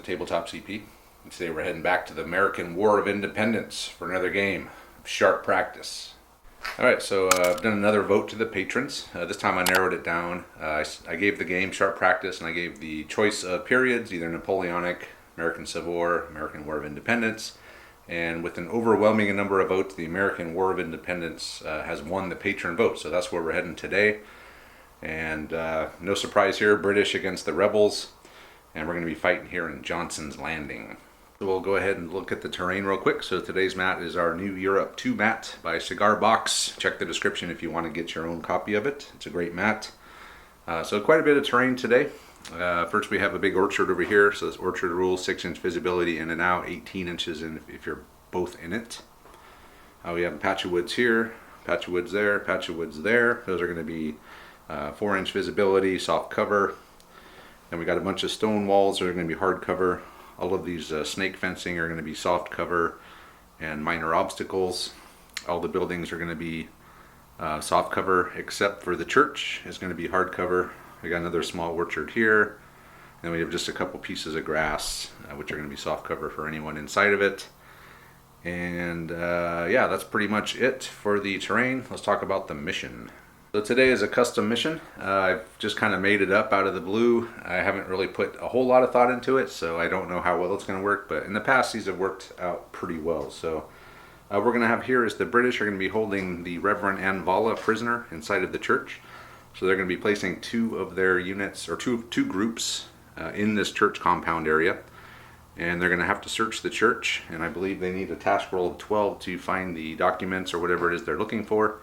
Tabletop CP. And today we're heading back to the American War of Independence for another game of sharp practice. Alright, so I've done another vote to the patrons. This time I narrowed it down. I gave the game sharp practice, and I gave the choice of periods, either Napoleonic, American Civil War, American War of Independence. And with an overwhelming number of votes, the American War of Independence has won the patron vote. So that's where we're heading today. And no surprise here, British against the rebels. And we're going to be fighting here in Johnson's Landing. So we'll go ahead and look at the terrain real quick. So today's mat is our new Europe 2 mat by Cigar Box. Check the description if you want to get your own copy of it. It's a great mat. So quite a bit of terrain today. First we have a big orchard over here. So this orchard rules 6-inch visibility in and out, 18 inches in if you're both in it. We have a patch of woods here, patch of woods there, patch of woods there. Those are going to be 4-inch visibility, soft cover. And we got a bunch of stone walls that are going to be hard cover. All of these snake fencing are going to be soft cover and minor obstacles. All the buildings are going to be soft cover, except for the church is going to be hard cover. We got another small orchard here. And we have just a couple pieces of grass, which are going to be soft cover for anyone inside of it. And yeah, that's pretty much it for the terrain. Let's talk about the mission. So today is a custom mission. I've just kind of made it up out of the blue. I haven't really put a whole lot of thought into it, so I don't know how well it's going to work, but in the past these have worked out pretty well. So we're going to have here is the British are going to be holding the Reverend Anvala prisoner inside of the church. So they're going to be placing 2 of their units, or two groups in this church compound area. And they're going to have to search the church, and I believe they need a task roll of 12 to find the documents or whatever it is they're looking for.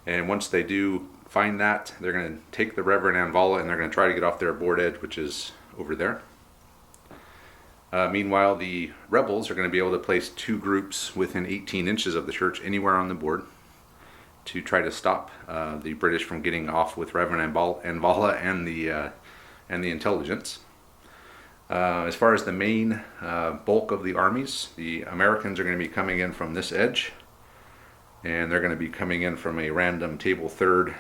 And once they do find that, they're going to take the Reverend Anvala and they're going to try to get off their board edge, which is over there. Meanwhile, the rebels are going to be able to place 2 groups within 18 inches of the church anywhere on the board to try to stop the British from getting off with Reverend Anvala and the intelligence. As far as the main bulk of the armies, the Americans are going to be coming in from this edge. And they're going to be coming in from a random table third,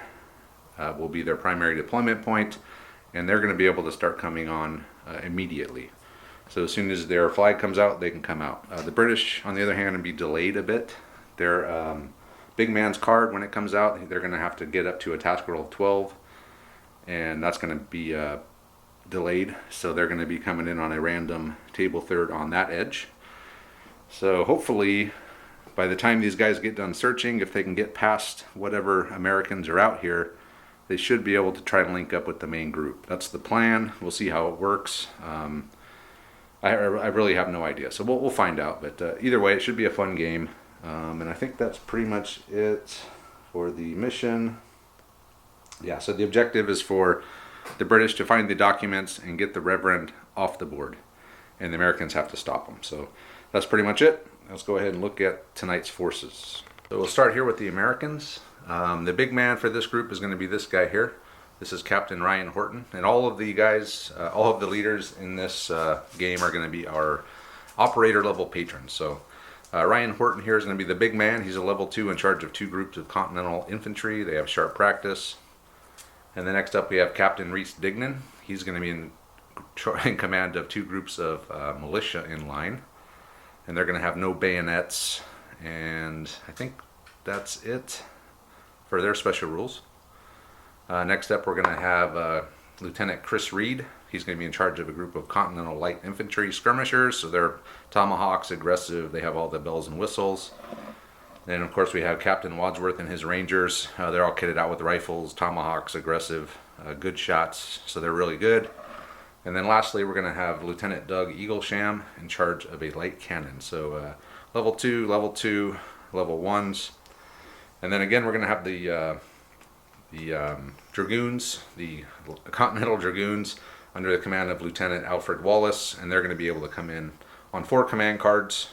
will be their primary deployment point, and they're going to be able to start coming on immediately. So as soon as their flag comes out, they can come out. The British, on the other hand, will be delayed a bit. Their big man's card, when it comes out, they're going to have to get up to a task roll of 12, and that's going to be delayed. So they're going to be coming in on a random table third on that edge. So hopefully, by the time these guys get done searching, if they can get past whatever Americans are out here, they should be able to try and link up with the main group. That's the plan. We'll see how it works. I really have no idea, so we'll find out. But either way, it should be a fun game. And I think that's pretty much it for the mission. Yeah, so the objective is for the British to find the documents and get the Reverend off the board. And the Americans have to stop them. So that's pretty much it. Let's go ahead and look at tonight's forces. So we'll start here with the Americans. The big man for this group is going to be this guy here. This is Captain Ryan Horton. And all of the guys, all of the leaders in this game are going to be our operator level patrons. So Ryan Horton here is going to be the big man. He's a level 2 in charge of 2 groups of Continental Infantry. They have sharp practice. And then next up we have Captain Reese Dignan. He's going to be in command of 2 groups of militia in line. And they're going to have no bayonets, and I think that's it for their special rules. Next up we're going to have Lieutenant Chris Reed. He's going to be in charge of a group of Continental Light Infantry skirmishers, so they're tomahawks, aggressive, they have all the bells and whistles. Then of course we have Captain Wadsworth and his Rangers. They're all kitted out with rifles, tomahawks, aggressive, good shots, so they're really good. And then lastly, we're going to have Lieutenant Doug Eaglesham in charge of a light cannon. So level 2, level 1s. And then again, we're going to have the Dragoons, the Continental Dragoons, under the command of Lieutenant Alfred Wallace. And they're going to be able to come in on 4 command cards.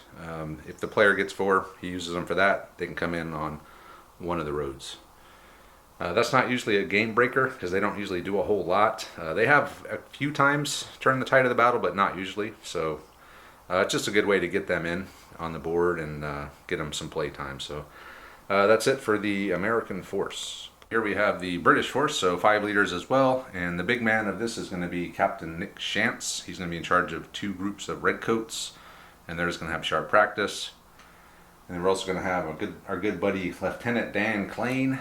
If the player gets 4, he uses them for that. They can come in on one of the roads. That's not usually a game breaker because they don't usually do a whole lot. They have a few times turned the tide of the battle, but not usually. So it's just a good way to get them in on the board and get them some play time. So that's it for the American force. Here we have the British force, so 5 leaders as well, and the big man of this is going to be Captain Nick Shantz. He's going to be in charge of 2 groups of redcoats, and they're just going to have sharp practice. And then we're also going to have our good buddy Lieutenant Dan Klein.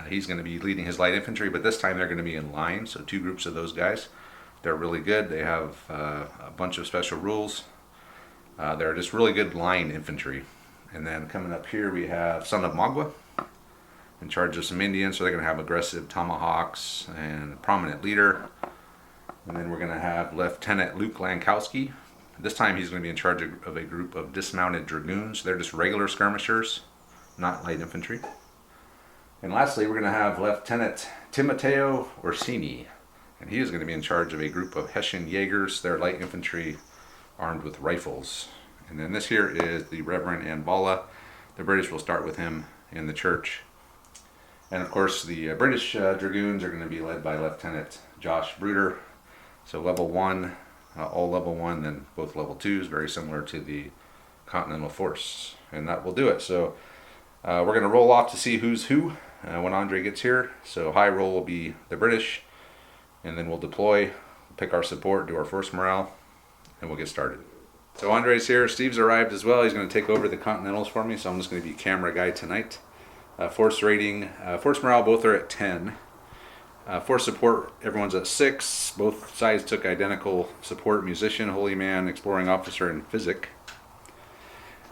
He's going to be leading his light infantry, but this time they're going to be in line, so 2 groups of those guys. They're really good. They have a bunch of special rules. They're just really good line infantry. And then coming up here we have Son of Magua in charge of some Indians, so they're going to have aggressive tomahawks and a prominent leader. And then we're going to have Lieutenant Luke Lankowski. This time he's going to be in charge of a group of dismounted dragoons. They're just regular skirmishers, not light infantry. And lastly, we're going to have Lieutenant Timoteo Orsini, and he is going to be in charge of a group of Hessian Jaegers. They're light infantry armed with rifles. And then this here is the Reverend Anvala. The British will start with him in the church. And of course the British Dragoons are going to be led by Lieutenant Josh Bruder. So level 1, all level 1, then both level 2s, very similar to the Continental Force. And that will do it. So we're going to roll off to see who's who when Andre gets here. So high roll will be the British, and then we'll deploy, pick our support, do our force morale, and we'll get started. So Andre's here, Steve's arrived as well. He's going to take over the Continentals for me, so I'm just going to be camera guy tonight. Force rating, force morale, both are at 10. Force support, everyone's at 6. Both sides took identical support: musician, holy man, exploring officer, and physic.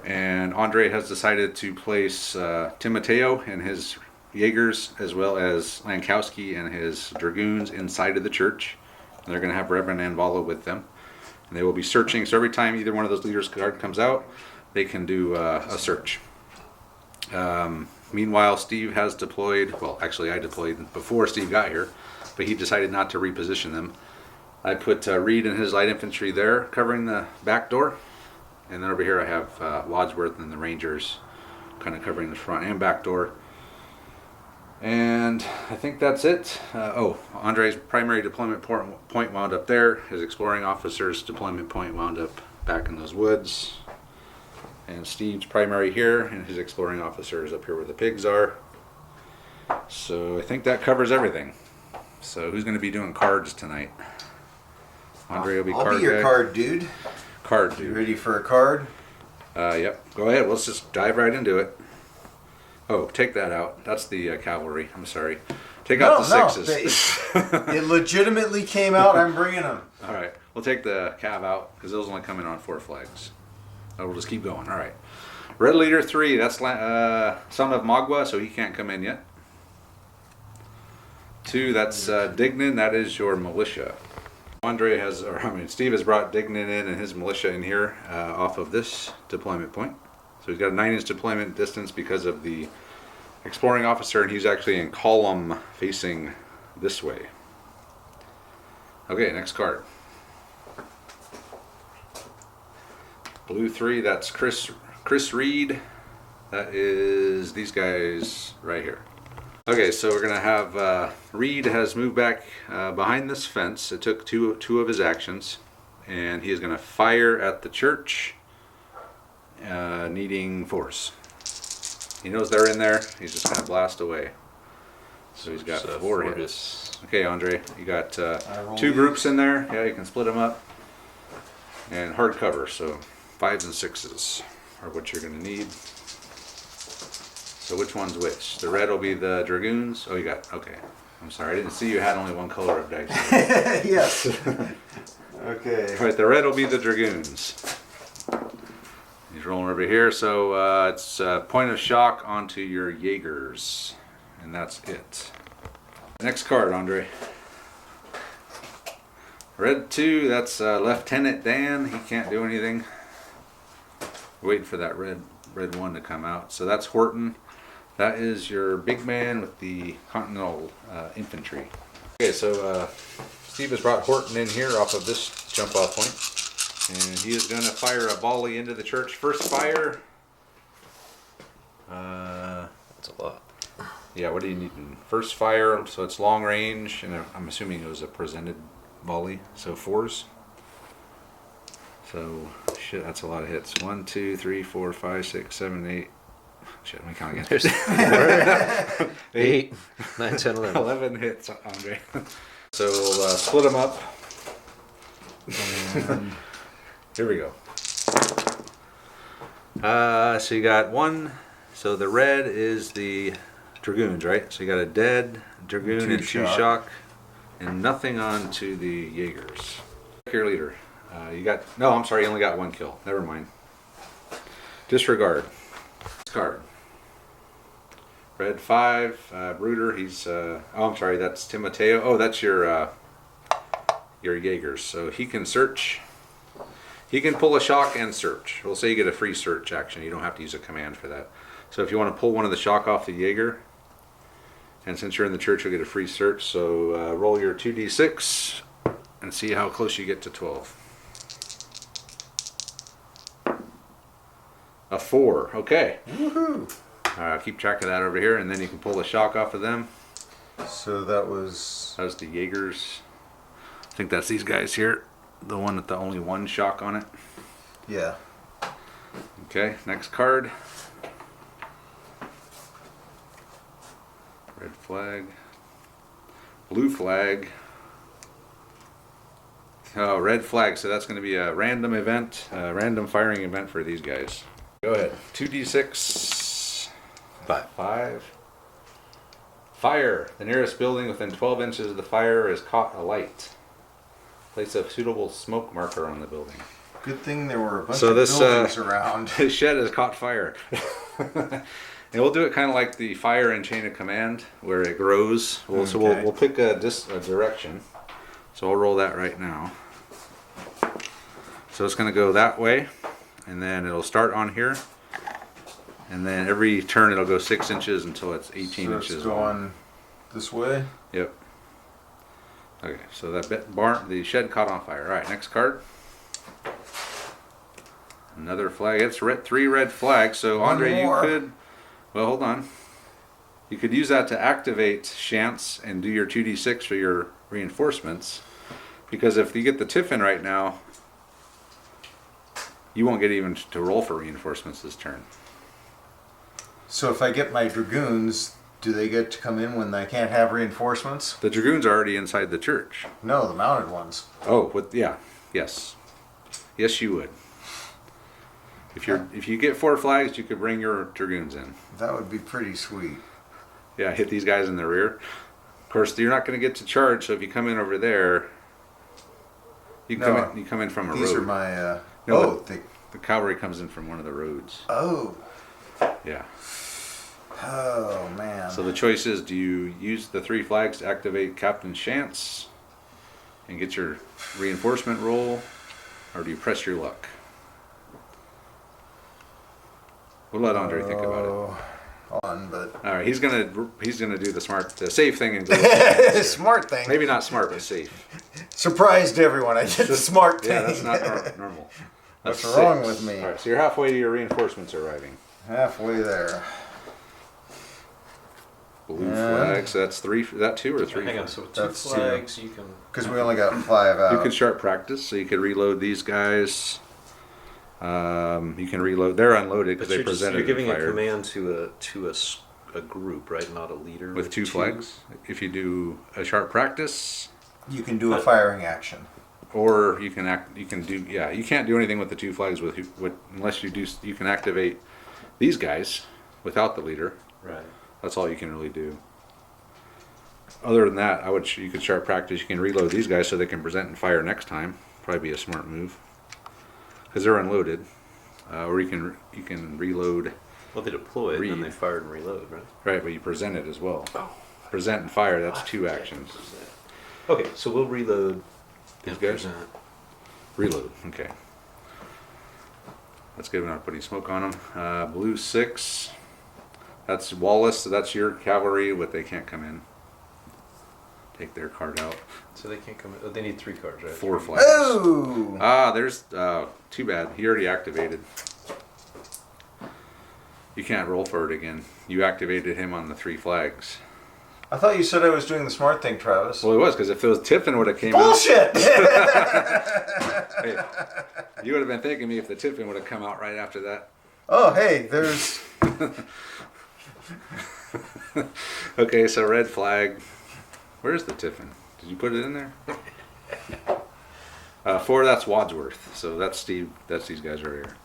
And Andre has decided to place Timoteo and his Jaegers, as well as Lankowski and his dragoons, inside of the church. And they're going to have Reverend Anvala with them. And they will be searching, so every time either one of those leaders' card comes out, they can do a search. Meanwhile, Steve has deployed, well, actually I deployed before Steve got here, but he decided not to reposition them. I put Reed and his light infantry there, covering the back door. And then over here I have Wadsworth and the Rangers kind of covering the front and back door. And I think that's it. Andre's primary deployment point wound up there. His exploring officer's deployment point wound up back in those woods. And Steve's primary here, and his exploring officer is up here where the pigs are. So I think that covers everything. So who's going to be doing cards tonight? Andre will be card guy. I'll be your card dude. Card dude. You ready for a card? Yep. Go ahead. Let's just dive right into it. Oh, take that out. That's the cavalry. I'm sorry. Take out the 6s. It legitimately came out. I'm bringing them. All right. We'll take the cav out because those only come in on 4 flags. So we'll just keep going. All right. Red leader 3. That's Son of Magua, so he can't come in yet. 2. That's Dignan. That is your militia. Steve has brought Dignan in and his militia in here off of this deployment point. So he's got a 9-inch deployment distance because of the exploring officer, and he's actually in column facing this way. Okay, next card. Blue 3, that's Chris Reed. That is these guys right here. Okay, so we're going to have Reed has moved back behind this fence. It took two of his actions, and he is going to fire at the church. Needing force. He knows they're in there. He's just going to blast away. So he's got 4 hits. Okay, Andre, you got 2 groups in there. Yeah, you can split them up. And hard cover, so 5s and 6s are what you're going to need. So which one's which? The red will be the dragoons. Oh, you got, okay. I'm sorry, I didn't see you had only one color of dice. Yes. Okay. All right, the red will be the dragoons. He's rolling over here, so it's point of shock onto your Jaegers, and that's it. Next card, Andre. Red 2, that's Lieutenant Dan. He can't do anything. Waiting for that red 1 to come out. So that's Horton. That is your big man with the Continental infantry. Okay, so Steve has brought Horton in here off of this jump off point. And he is going to fire a volley into the church. First fire. That's a lot. Yeah, what do you need? First fire, so it's long range, and I'm assuming it was a presented volley, so 4s. So, shit, that's a lot of hits. 1, 2, 3, 4, 5, 6, 7, 8, Shit, let me count again. There's 4, 8, 9, 10, 11. 11 hits, Andre. So we'll split them up. Here we go. So you got one. So the red is the Dragoons, right? So you got a dead Dragoon and 2 shock. And nothing on to the Jaegers. Your leader. No, I'm sorry, you only got 1 kill. Never mind. Disregard. Discard. Red 5, Bruder, he's, I'm sorry, that's Timoteo. Oh, that's your Jaegers. So he can search. He can pull a shock and search. We'll say you get a free search action. You don't have to use a command for that. So if you want to pull one of the shock off the Jaeger, and since you're in the church, you'll get a free search. So roll your 2d6 and see how close you get to 12. A 4. Okay. Woohoo! Keep track of that over here, and then you can pull the shock off of them. So that was the Jaegers. I think that's these guys here. The one with the only 1 shock on it. yeah. Okay, next card. Red flag. Blue flag. Oh, red flag. So that's going to be a random event, random firing event for these guys. Go ahead. 2d6. 5. Fire. The nearest building within 12 inches of the fire is caught alight. Place a suitable smoke marker on the building. Good thing there were a bunch So of this, buildings around. This shed has caught fire. And we'll do it kind of like the fire in Chain of Command, where it grows. So we'll pick a direction. So I'll roll that right now. So it's going to go that way, and then it'll start on here, and then every turn it'll go 6 inches until it's 18 So inches it's long. going this way. Yep. Okay, so the shed caught on fire. All right, next card. Another flag. It's 3 red flags. So One Andre, more. you could. Well, hold on. You could use that to activate Chance and do your 2d6 for your reinforcements. Because if you get the Tiffin right now, you won't get even to roll for reinforcements this turn. So if I get my dragoons, do they get to come in when I can't have reinforcements? The Dragoons are already inside the church. No, the mounted ones. Oh, yes. Yes, you would. If you get 4 flags, you could bring your Dragoons in. That would be pretty sweet. Yeah, hit these guys in the rear. Of course, you're not going to get to charge, so if you come in over there, you come in from a road. These are my. The cavalry comes in from one of the roads. Oh. Yeah. Oh man. So the choice is: do you use the 3 flags to activate Captain Chance and get your reinforcement roll, or do you press your luck? We'll let Andre think about it. All right, he's gonna do the safe thing and go. Smart thing. Maybe not smart, but safe. Surprised everyone. I did the smart thing. Yeah, that's not normal. That's What's wrong 6. with me? All right, so you're halfway to your reinforcements arriving. Halfway there. Blue flag, so that's 3. Is that 2 or 3? Hang on, so with 2 That's flags, you can. Because we only got 5 out. You can sharp practice, so you could reload these guys. You can reload. They're unloaded because But they you're presented. giving and a fired. command to a group, right? Not a leader. With 2 flags. If you do a sharp practice, You can do a firing action. or you can do. Yeah, you can't do anything with the 2 flags unless you do. You can activate these guys without the leader. Right. That's all you can really do. Other than that, you could sharp practice. You can reload these guys so they can present and fire next time. Probably be a smart move because they're unloaded. Or you can reload. Well, they deploy and then they fire and reload, right? Right, but you present it as well. Present and fire. That's 2 actions. Okay, so we'll reload. These and guys? present. Reload. Okay. That's good. We're not putting smoke on them. Blue 6. That's Wallace. So that's your cavalry, but they can't come in. Take their card out. So they can't come in. Oh, they need 3 cards, right? 4 flags. Oh! There's too bad. He already activated. You can't roll for it again. You activated him on the 3 flags. I thought you said I was doing the smart thing, Travis. Well, it was because if it was Tiffin would have came Bullshit! out. Hey, you would have been thanking me if the Tiffin would have come out right after that. Oh, hey, there's Okay, so red flag. Where's the tiffin? Did you put it in there? 4, that's Wadsworth. So that's Steve. That's these guys right here.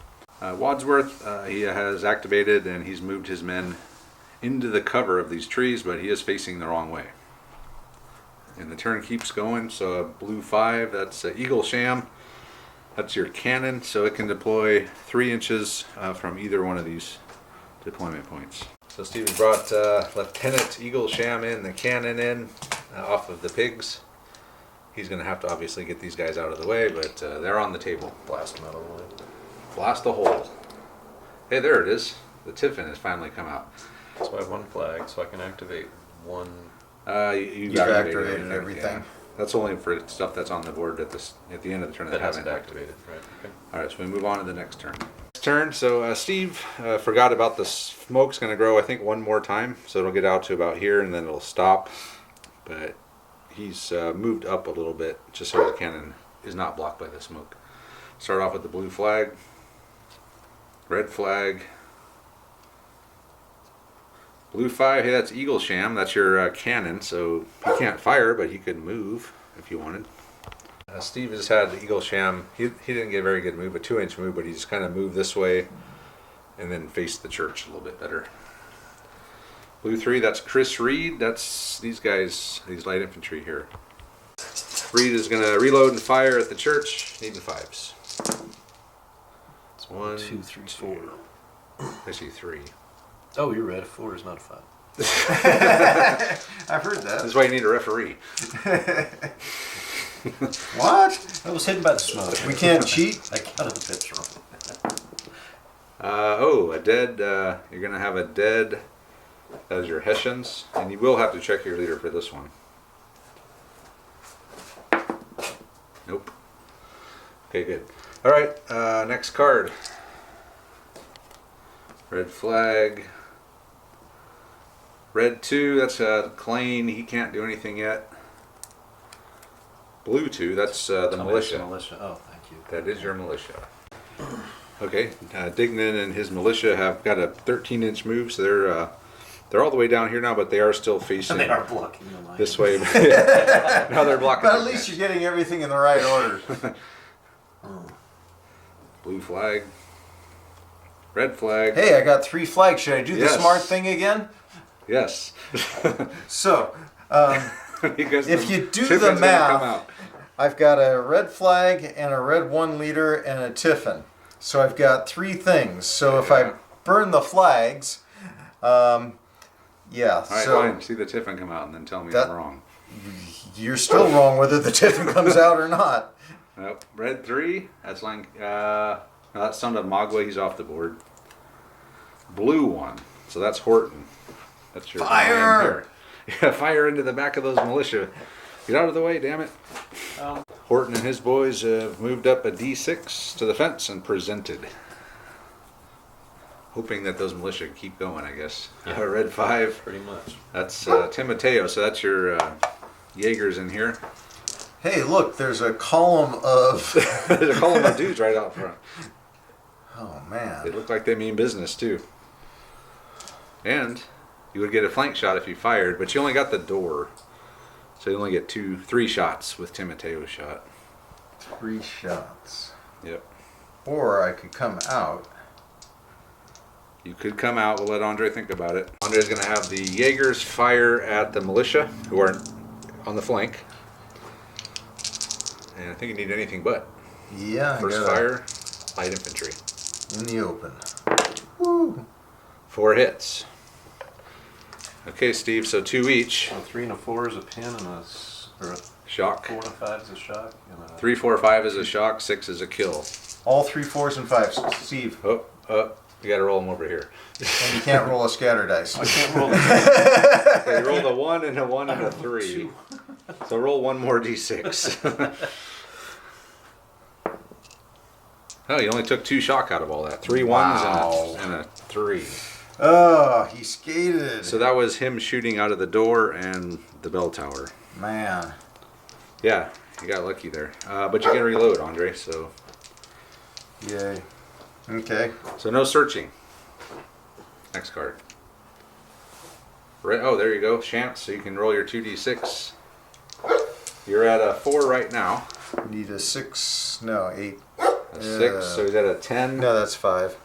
Wadsworth, he has activated and he's moved his men into the cover of these trees, but he is facing the wrong way. And the turn keeps going. So a blue 5, that's Eagle Sham. That's your cannon, so it can deploy 3 inches from either one of these deployment points. So Steven brought Lieutenant Eagle Sham in, the cannon in, off of the pigs. He's going to have to obviously get these guys out of the way, but they're on the table. Blast metal. Blast a hole. Hey, there it is. The tiffin has finally come out. So I have 1 flag, so I can activate 1. You've activated everything. Yeah. That's only for stuff that's on the board at the end of the turn That hasn't activated, right? Okay. All right, so we move on to the next turn. So Steve forgot about the smoke's going to grow, I think, 1 more time. So it'll get out to about here and then it'll stop. But he's moved up a little bit just so the cannon is not blocked by the smoke. Start off with the blue flag, red flag, blue 5. Hey, that's Eagle Sham. That's your cannon. So he can't fire, but he could move if you wanted. Steve has had Eagle Sham. He didn't get a very good move, a 2-inch move, but he just kind of moved this way and then faced the church a little bit better. Blue 3, that's Chris Reed. That's these guys, these light infantry here. Reed is going to reload and fire at the church, needing 5s. It's 1, 2, 3, 4. I see 3. Oh, you're right. A 4 is not a 5. I've heard that. That's why you need a referee. What? I was hidden by the smoke. We can't cheat? I counted the pips wrong. A dead. You're going to have a dead as your Hessians, and you will have to check your leader for this one. Nope. Okay, good. All right, next card. Red flag. Red 2, that's Klein. He can't do anything yet. Blue 2, that's the militia. Oh, thank you. That is your militia. Okay, Dignan and his militia have got a 13-inch move, so they're all the way down here now, but they are still facing. They are blocking the line. This way. No, they're blocking. But at least you're getting everything in the right order. Blue flag. Red flag. Hey, I got 3 flags. Should I do the Yes. smart thing again? Yes. So, Because if you do Tiffin's the gonna come math, out. I've got a red flag and a red 1 liter and a tiffin. So I've got 3 things. So if I burn the flags, yeah. All right, so fine. See the tiffin come out and then tell me That- I'm wrong. you're still wrong whether the tiffin comes out or not. Nope. Red 3. That's like no, that's Son of Magua. He's off the board. Blue 1. So that's Horton. That's your Fire! lion here. Yeah, fire into the back of those militia. Get out of the way, damn it. Horton and his boys have moved up a D6 to the fence and presented. Hoping that those militia keep going, I guess. Yeah. Red 5. Pretty much. That's Tim Mateo. So that's your Jaegers in here. Hey, look, there's a column of... There's a column of dudes right out front. Oh, They man. look like they mean business too. And you would get a flank shot if you fired, but you only got the door. So you only get 3 shots with Tim Mateo's shot. 3 shots. Yep. Or I could come out. You could come out. We'll let Andre think about it. Andre's going to have the Jaegers fire at the militia who are on the flank. And I think you need anything but. Yeah, I First got fire, light infantry. in the open. Woo! 4 hits. Okay, Steve, so 2 each. So 3 and a 4 is a pin, and or a Shock. 4 and a 5 is a shock. And a 3, 4, 5 is a shock. 6 is a kill. All 3 4s and 5s. Steve, Oh, you got to roll them over here. and you can't roll a scatter dice. I can't roll it. So you rolled a 1 and a 1 and a 3. So roll 1 more d6. Oh, you only took 2 shock out of all that. 3 ones Wow. and a 3. Oh, he skated. So that was him shooting out of the door and the bell tower. Man. Yeah, you got lucky there. But you can reload, Andre. So Yay. Okay. no searching. Next card. Oh, there you go. Chance, so you can roll your 2d6. You're at a 4 right now. Need a 6. No, 8. A 6, so he's at a 10. No, that's 5.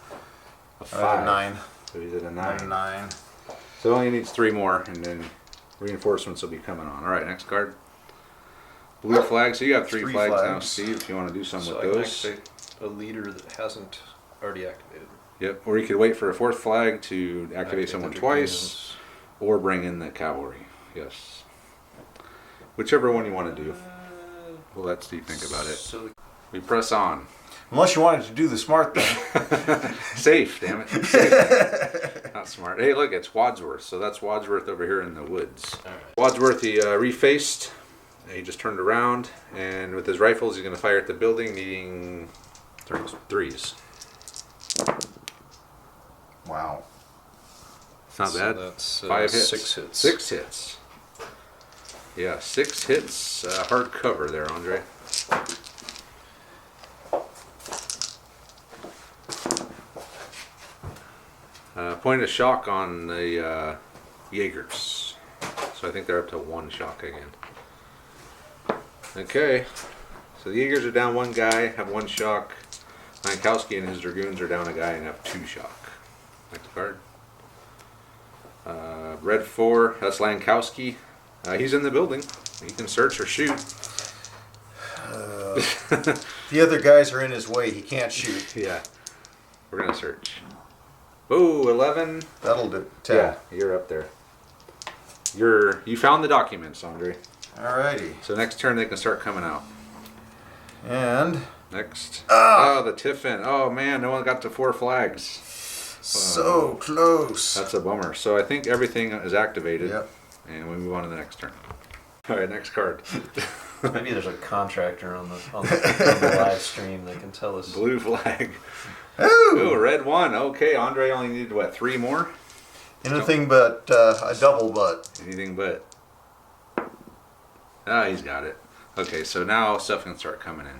A 5. A 9. So he's at a 9. A 9. So it only needs 3 more, and then reinforcements will be coming on. All right, next card. Blue flag. So you have 3 flags now, Steve, if you want to do something So with I can those. activate a leader that hasn't already activated. Yep, or you could wait for a 4th flag to activate someone the twice, or bring in the cavalry. Yes. Whichever one you want to do. We'll let Steve think about it. So We press on. Unless you wanted to do the smart thing. Safe, damn it. Safe. Not smart. Hey, look, it's Wadsworth. So that's Wadsworth over here in the woods. all right. Wadsworth, he refaced. He just turned around, and with his rifles, he's going to fire at the building, needing 3s. Wow. It's not So bad. that's 5 hits. 6 hits. 6 hits. Yeah, 6 hits. Hard cover there, Andre. Point of shock on the Jaegers. So I think they're up to 1 shock again. Okay. So the Jaegers are down 1 guy, have 1 shock. Lankowski and his Dragoons are down a guy and have 2 shock. Next card. Red 4, that's Lankowski. He's in the building. He can search or shoot. The other guys are in his way. He can't shoot. Yeah. We're going to search. Oh, 11. That'll do. 10. Yeah, you're up there. You found the documents, Andre. Alrighty. So next turn they can start coming out. And Next. Oh, the Tiffin. Oh, man, no one got to 4 flags. so close. That's a bummer. So I think everything is activated. Yep. And we move on to the next turn. All right, next card. Maybe there's a contractor on the live stream that can tell us. Blue flag. Ooh. Ooh, red 1. Okay, Andre only needed, what, 3 more? Anything but a double butt. Anything but. Ah, he's got it. Okay, so now stuff can start coming in.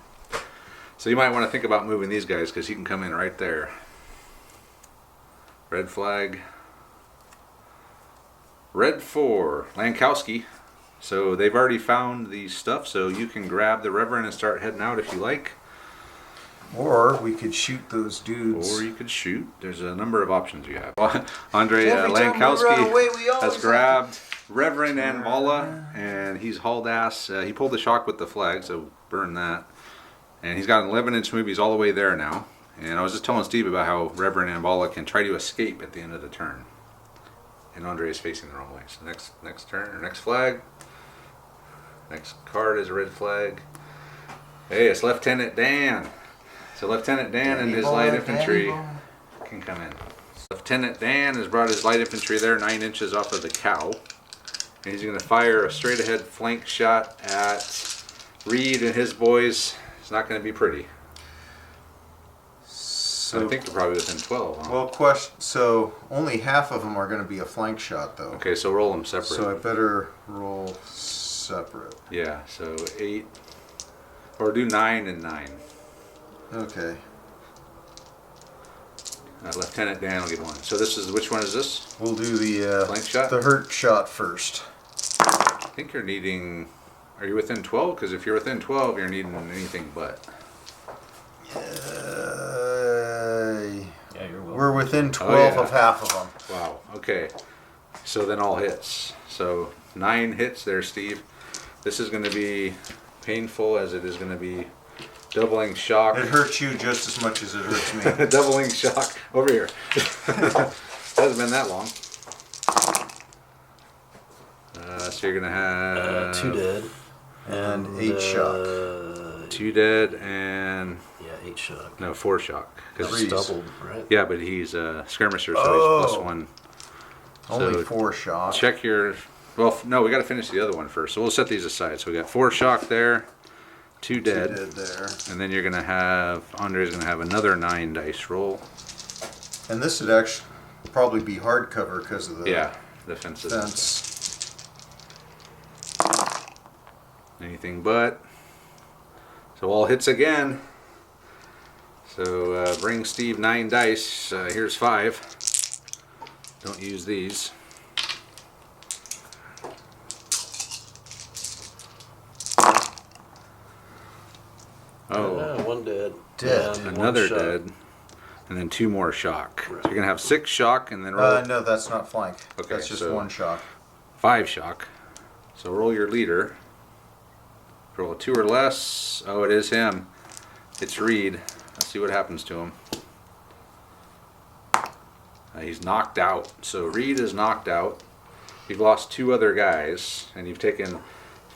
So you might want to think about moving these guys because he can come in right there. Red flag. Red 4, Lankowski. So they've already found the stuff, so you can grab the Reverend and start heading out if you like. Or we could shoot those dudes. Or you could shoot. There's a number of options you have. Andre Every time we run Lankowski away, we always has grabbed Reverend Anvala, and he's hauled ass. He pulled the shock with the flag, so burn that. And he's got an 11-inch move. He's all the way there now. And I was just telling Steve about how Reverend Anvala can try to escape at the end of the turn. And Andre is facing the wrong way. So next turn, or next flag. Next card is a red flag. Hey, it's Lieutenant Dan. So Lieutenant Dan and his light infantry can come in. Lieutenant Dan has brought his light infantry there 9 inches off of the cow. And he's going to fire a straight ahead flank shot at Reed and his boys. It's not going to be pretty. So, I think they're probably within 12. Huh? well, question. So only half of them are going to be a flank shot, though. Okay, so roll them separate. So I better roll separate. Yeah, so 8. Or do 9 and 9. Okay. Lieutenant Dan will get 1. So this is, which one is this? We'll do the Flank shot? the hurt shot first. I think you're needing, are you within 12? Because if you're within 12, you're needing anything but. Yeah, you're well. We're within 12 yeah. of half of them. Wow, okay. So then all hits. So 9 hits there, Steve. This is going to be painful as it is going to be doubling shock. It hurts you just as much as it hurts me. Doubling shock. Over here. Hasn't been that long. So you're going to have 2 dead. And 8 shock. 2 dead and Yeah, 8 shock. no 4 shock. That's Threes. doubled, right? Yeah, but he's a skirmisher, so Oh. he's +1. Only So 4 shock. check your. Well, no, we got to finish the other one first. So we'll set these aside. So we got 4 shock there, 2 2 dead, dead there. and then you're gonna have Andre's gonna have another 9 dice roll. And this would actually probably be hardcover because of the Yeah, defensive. fence. Anything but. So all hits again. So bring Steve 9 dice. Here's 5. Don't use these. Oh, one dead. Dead. And one another shot. dead. And then 2 more shock. So you're going to have 6 shock and then roll No, that's not flank. Okay, That's just so- 1 shock. 5 shock. So roll your leader. Roll a 2 or less. Oh, it is him. It's Reed. Let's see what happens to him. He's knocked out. So Reed is knocked out. You've lost 2 other guys, and you've taken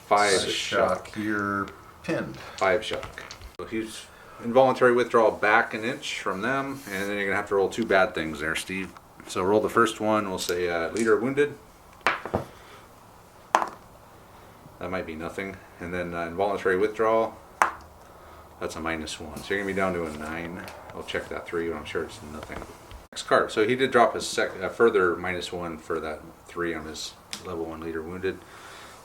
5 shock. You're pinned. 5 shock. So he's involuntary withdrawal back an inch from them, and then you're gonna have to roll 2 bad things there, Steve. So roll the first one. We'll say leader wounded. That might be nothing. And then involuntary withdrawal. That's a -1. So you're gonna be down to a 9. I'll check that 3, but I'm sure it's nothing. Next card. So he did drop a further -1 for that 3 on his level 1 leader wounded.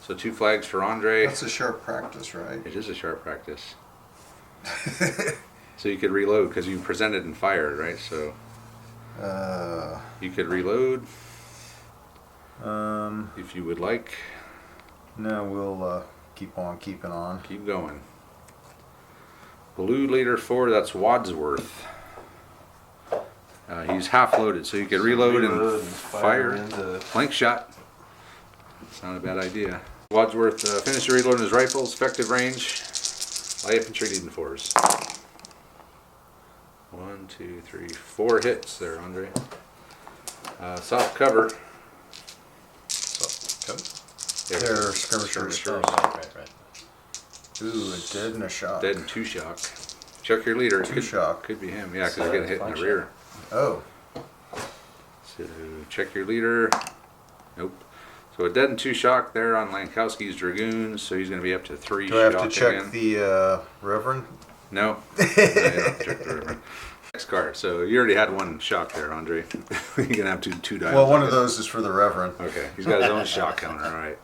So 2 flags for Andre. That's a sharp practice, right? It is a sharp practice. So you could reload because you presented and fired, right? So you could reload if you would like. No, we'll keep on keeping on. Keep going. Blue leader 4, that's Wadsworth. He's half loaded, so you could reload and fire. into Flank shot. It's not a bad idea. Wadsworth finished reloading his rifles, effective range. Light infantry needing 4s. 1, 2, 3, 4 hits there, Andre. Soft cover. Yeah, They're skirmishers. right. Ooh, a dead and a shock. Dead and 2 shock. Check your leader. 2 shock. Could be him. Yeah, because they're getting hit in the rear. Oh, So check your leader. Nope. So a dead and 2 shock there on Lankowski's Dragoons. So he's going to be up to 3 do I have shock to check again. the Reverend? No. No, you don't have to check the Reverend. Next card. So you already had 1 shock there, Andre. You're going to have two dials. Well, one of those is for the Reverend. Okay. He's got his own shock counter. All right.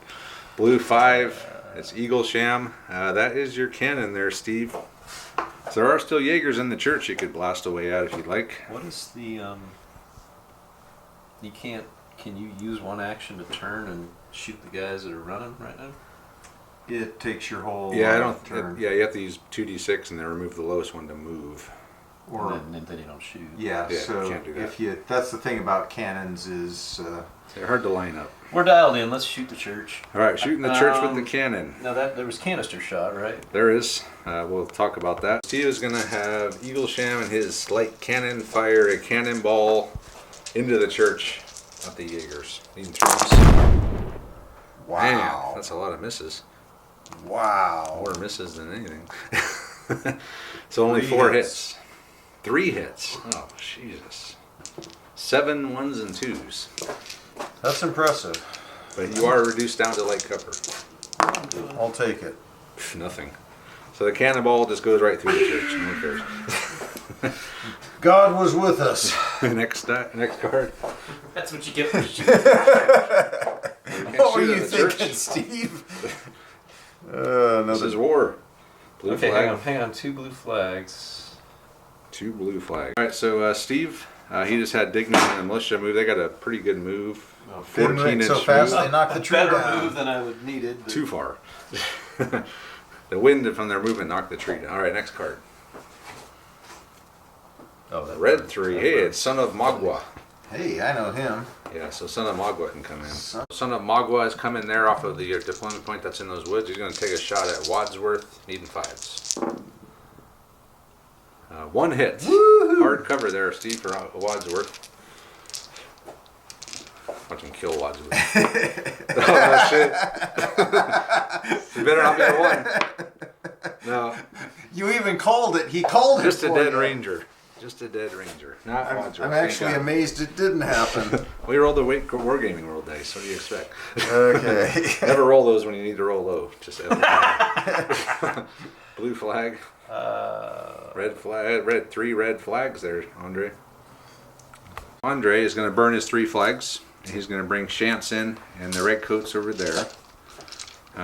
Blue 5. It's Eagle Sham. That is your cannon there, Steve. So there are still Jaegers in the church you could blast away at if you'd like. What is the you can't, can you use 1 action to turn and shoot the guys that are running right now? It takes your whole Yeah, I don't. turn. Yeah, you have to use 2d6 and then remove the lowest one to move. Or and then you don't shoot. yeah, Yeah, so you can't do that. if you, that's the thing about cannons is They're hard to line up. We're dialed in. Let's shoot the church. All right, shooting the church with the cannon. Now that there was canister shot, right? There is. We'll talk about that. Steve is going to have Eagle Sham and his light cannon fire a cannonball into the church, not the Jaegers. Needing 3s. wow, Man, that's a lot of misses. wow. More misses than anything. So only 3 4 hits. hits. 3 hits. Oh, Jesus. 7 1s and 2s. That's impressive. But you are reduced down to light cover. I'll take it. Nothing. So the cannonball just goes right through the church. No one cares. God was with us. next card. That's what you get for shooting. What were shoot you at the thinking, church. Steve? This is war. Blue Okay, flag. hang on. 2 blue flags. 2 blue flags. All right, so Steve, he just had Dignan and the militia move. They got a pretty good move. Oh, 14 Didn't inch so fast move. they knocked the tree better down. move than I would needed. but- Too far. The wind from their movement knocked the tree down. All right, next card. Oh, that Red 3. Hey, it's Son of Magua. Hey, I know him. Yeah, so Son of Magua can come in. Son of Magua is coming there off of the deployment point that's in those woods. He's going to take a shot at Wadsworth, needing 5s. 1 hit. Hard cover there, Steve, for Wadsworth. Watch him kill Wadsworth. Oh, shit. You better not be a 1. No, You even called it. He called it. just a for dead you. ranger. Just a dead ranger. Not Wadsworth. I'm thank actually God. amazed it didn't happen. We rolled the Wargaming roll dice. What do you expect? Okay. Never roll those when you need to roll low. Just FYI. Blue flag. Red flag. 3 red flags there, Andre. Andre is going to burn his 3 flags. He's going to bring Shantz in and the redcoats over there.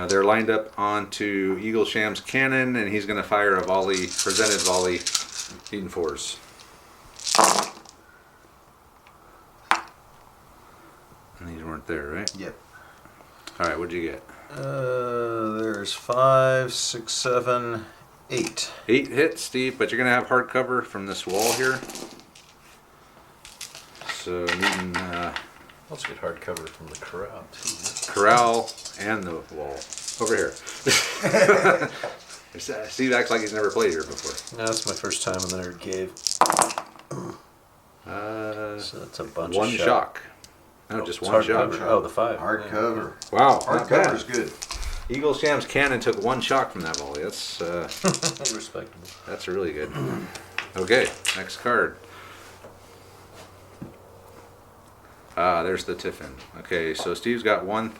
They're lined up onto Eagle Sham's cannon, and he's going to fire a volley, presented volley, needing 4s. there, right? Yep. All right, what'd you get? There's 5, 6, 7, 8. 8 hits, Steve, but you're going to have hardcover from this wall here. So needing Let's get hardcover from the corral too. corral and the wall. Over here. Steve acts like he's never played here before. No, that's my first time in the Nerd Cave. So that's a bunch one of shock. No, Oh, just it's one shock. hardcover. Oh, the 5. Hardcover. Wow, not Hardcover's bad. good. Eagle Sham's cannon took 1 shock from that volley. That's Respectable. that's really good. Okay, next card. There's the Tiffin. Okay, so Steve's got one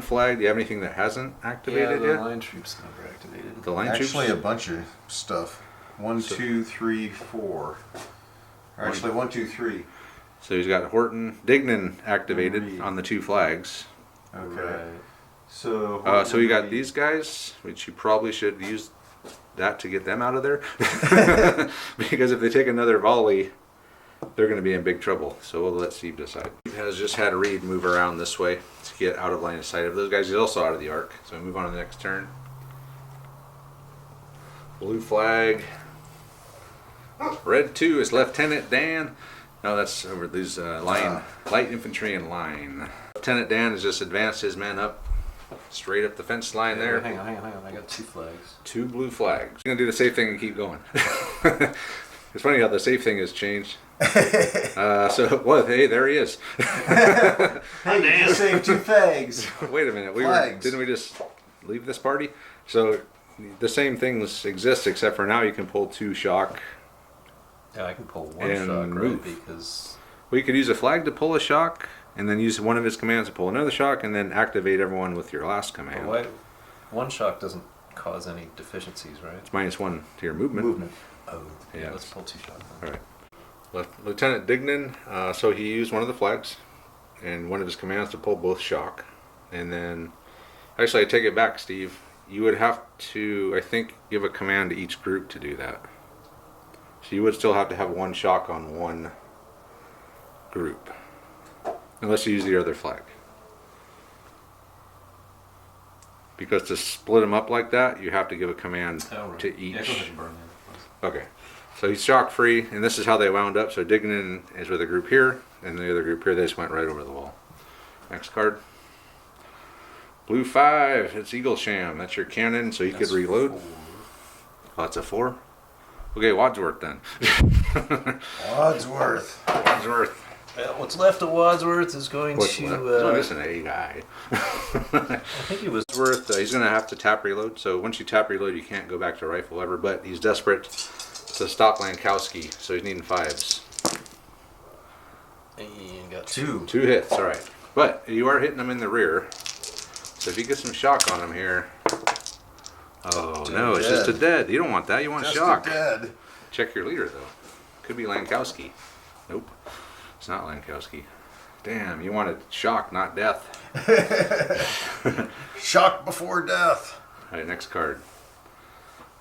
flag. Do you have anything that hasn't activated the yet? line troops never activated. The line Actually, troops? a bunch of stuff. 1, 2, 3, 4. Or actually, 1, 2, 3. So he's got Horton, Dignan activated Reed. on the 2 flags. Okay. Right. So. So you got these guys, which you probably should use that to get them out of there. Because if they take another volley, they're going to be in big trouble. So we'll let Steve decide. Steve has just had Reed move around this way to get out of line of sight of those guys. He's also out of the arc. So we move on to the next turn. Blue flag. Red 2 is Lieutenant Dan. No, that's over these light infantry in line. Lieutenant Dan has just advanced his men up, straight up the fence line there. Hang on. I got 2 flags. 2 blue flags. He's gonna do the safe thing and keep going. It's funny how the safe thing has changed. Well, hey, there he is. Hey, you just saved 2 flags. Wait a minute, Flags. didn't we just leave this party? So the same things exist, except for now you can pull 2 shock. Yeah, I can pull 1 And shock, move. right? Because Well, you could use a flag to pull a shock, and then use one of his commands to pull another shock, and then activate everyone with your last command. why 1 shock doesn't cause any deficiencies, right? It's -1 to your movement. Oh, Yeah. Let's pull 2 shock then. All right. Lieutenant Dignan, so he used one of the flags and one of his commands to pull both shock. And then, actually, I take it back, Steve. You would have to, I think, give a command to each group to do that. So you would still have to have 1 shock on 1 group. Unless you use the other flag. Because to split them up like that, you have to give a command Oh, right. to Yeah, go each. ahead and burn that. Okay. So he's shock free, and this is how they wound up. So Dignan is with a group here, and the other group here, they just went right over the wall. Next card. Blue 5, it's Eagle Sham. That's your cannon, so you could reload. 4. Oh, that's a 4? Okay, Wadsworth then. Wadsworth. Wadsworth. Well, what's left of Wadsworth is going What's to. left? He's only missing an A guy. I think he was. Wadsworth, he's going to have to tap reload. So once you tap reload, you can't go back to rifle ever, but he's desperate to stop Lankowski, so he's needing 5s. And got 2. 2 hits, all right. But you are hitting them in the rear. So if you get some shock on them here. Oh, no, it's just a dead. You don't want that. You want Just shock. dead. Check your leader, though. Could be Lankowski. Nope. It's not Lankowski. Damn, you wanted shock, not death. Shock before death. All right, next card.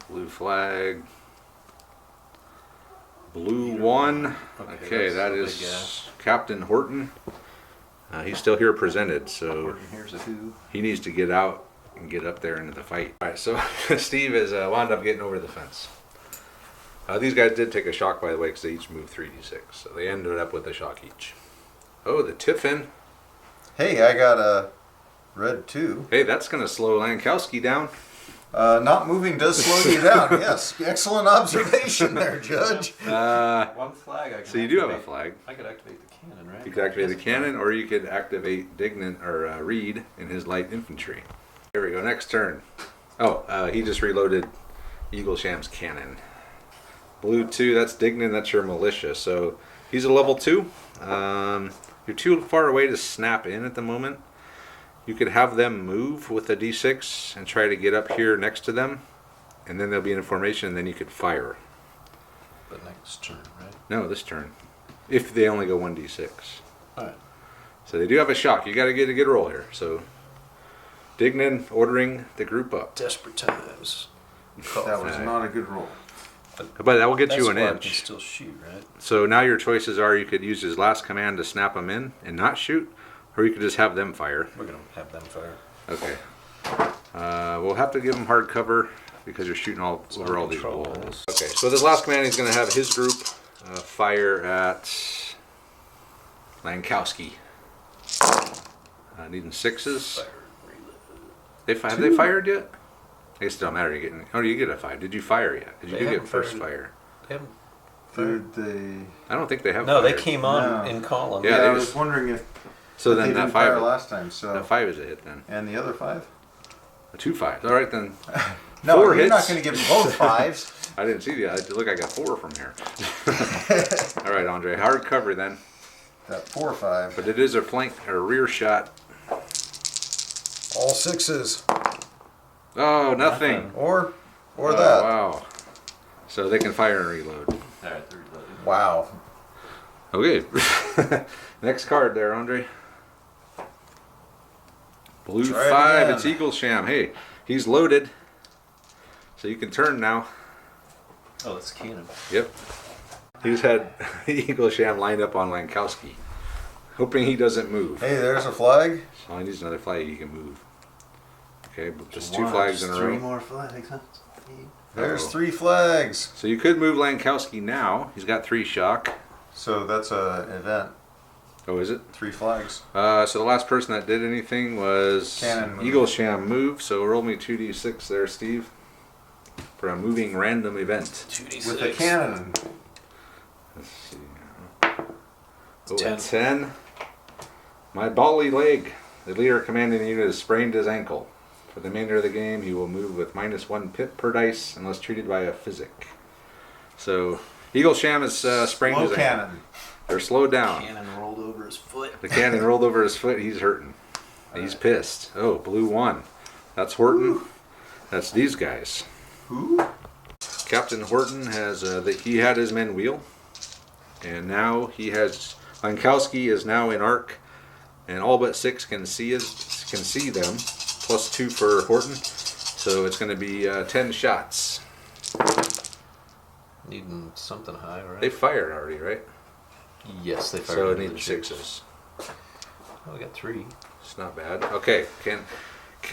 Blue flag. Blue 1. Okay, that's that the big is Captain Horton. He's still here presented, so Here's a who. he needs to get out and get up there into the fight. All right, so Steve has wound up getting over the fence. These guys did take a shock, by the way, because they each moved 3d6, so they ended up with a shock each. Oh, the Tiffin. Hey, I got a red 2. Hey, that's going to slow Lankowski down. Not moving does slow you down. Yes, excellent observation there, Judge. 1 flag. I can So you do have a activate. flag. I could activate the cannon, right? You could activate the cannon, or you could activate Dignan or Reed in his light infantry. Here we go. Next turn. Oh, he just reloaded Eagle Sham's cannon. Blue 2. That's Dignan. That's your militia. So he's a level 2. You're too far away to snap in at the moment. You could have them move with a d6 and try to get up here next to them, and then they'll be in a formation, and then you could fire. But next turn, right? No, this turn. If they only go 1d6. Alright. So they do have a shock. You got to get a good roll here. So Dignan ordering the group up. Desperate times. That was not a good roll. But that will get That's you an why I can inch. still shoot, right? So now your choices are you could use his last command to snap him in and not shoot, Or you could just have them fire. We're gonna have them fire. Okay. We'll have to give them hard cover because you're shooting all over all these control, walls. Okay, so this last command, he's going to have his group fire at Lankowski. Needing 6s. Have they fired yet? I guess it don't matter. You get a 5. Did you fire yet? Did you get first fire? They haven't. Did they? I don't think they have. No, fired. they came on in column. Yeah, I they was just- wondering if So they then didn't that fire 5 last time. So that 5 is a hit then. and the other 5? 2 5s. All right then. No, 4 you're hits. not going to give me both 5s. I didn't see that. Look, I got 4 from here. All right, Andre. Hard cover then. That 4 5. But it is a flank or rear shot. All 6s. Oh, nothing. Or Oh, that. Wow. So they can fire and reload. Alright, they're reloaded. Wow. Okay. Next card there, Andre. Blue Try it 5. again. It's Eaglesham. Hey, he's loaded. So you can turn now. Oh, that's cannon. Yep. He's had Eaglesham lined up on Lankowski, hoping he doesn't move. Hey, there's a flag. So he needs another flag he can move. Okay, but just 2 flags in a row. 3 more flags, huh? There's Uh-oh. 3 flags. So you could move Lankowski now. He's got 3 shock. So that's a event. Oh, is it? 3 flags. So the last person that did anything was Cannon move. Eaglesham move. So roll me 2d6 there, Steve, for a moving random event. 2d6. With a cannon. Let's see. Oh, 10. 10. My bally leg. The leader commanding the unit has sprained his ankle. For the remainder of the game, he will move with -1 pip per dice unless treated by a physic. So Eaglesham has sprained Low his ankle. cannon. They're slowed down. Cannon rolled over his foot. The cannon rolled over his foot. He's hurting. He's pissed. Oh, blue 1. That's Horton. Ooh. That's these guys. Who? Captain Horton has he had his men wheel, and now he has Lankowski is now in arc, and all but 6 can see them. +2 for Horton, so it's going to be 10 shots. Needing something high, right? They fired already, right? Yes, they fired. So it into the needs chutes. 6s. Oh, we got 3. It's not bad. Okay, can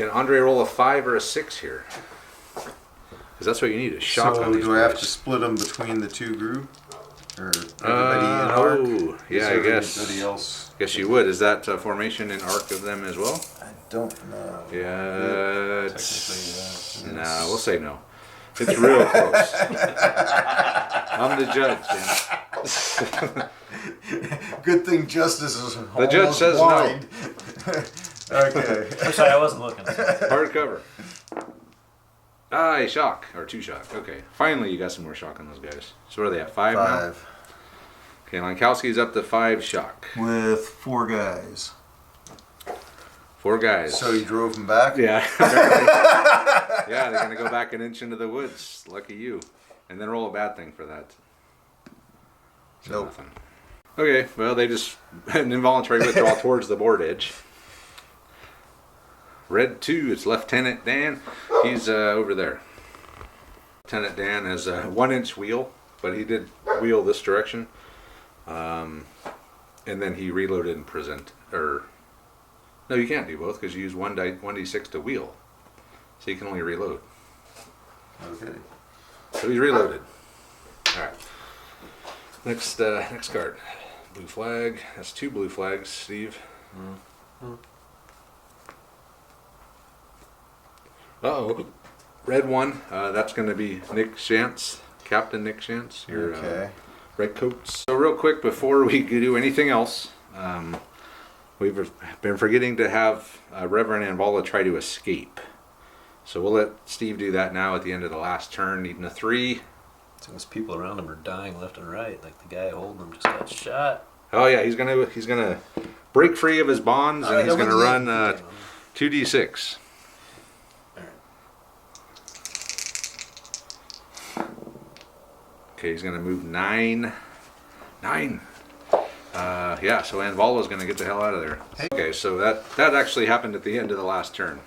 Andre roll a 5 or a 6 here? Because that's what you need, a shock So on these do I have boys. to split them between the 2 groups? Or everybody in arc? Oh, yeah, I guess. Everybody else. Guess you would. Is that formation in arc of them as well? I don't know. Yeah. Technically, Nah, we'll say no. It's real close. I'm the judge, Dan. Good thing justice is The judge almost says blind. Okay. I'm sorry, I wasn't looking. Hardcover. A shock. Or 2 shock. Okay. Finally, you got some more shock on those guys. So what are they at? 5 now? 5. Okay, Lankowski's up to 5 shock. With 4 guys. 4 guys. So you drove them back? Yeah. Yeah, they're going to go back an inch into the woods. Lucky you. And then roll a bad thing for that. So Nope. Nothing. Okay, well, they just an involuntary withdrawal towards the board edge. Red 2, it's Lieutenant Dan. He's over there. Lieutenant Dan has a 1-inch wheel, but he did wheel this direction. And then he reloaded and no, you can't do both because you use 1d6 to wheel. So you can only reload. Okay. So he's reloaded. Alright. Next card. Blue flag. That's 2 blue flags, Steve. Uh-oh. Red 1. That's going to be Nick Shantz. Captain Nick Shantz. Your Okay. red coats. So real quick before we do anything else, we've been forgetting to have Reverend Anvala try to escape. So we'll let Steve do that now at the end of the last turn, needing a 3. Those people around him are dying left and right. Like the guy holding them just got shot. Oh yeah, he's gonna break free of his bonds, and he's gonna run 2d6. Okay, he's gonna move 9. 9. Yeah, so Anvala's gonna get the hell out of there. Okay, so that actually happened at the end of the last turn.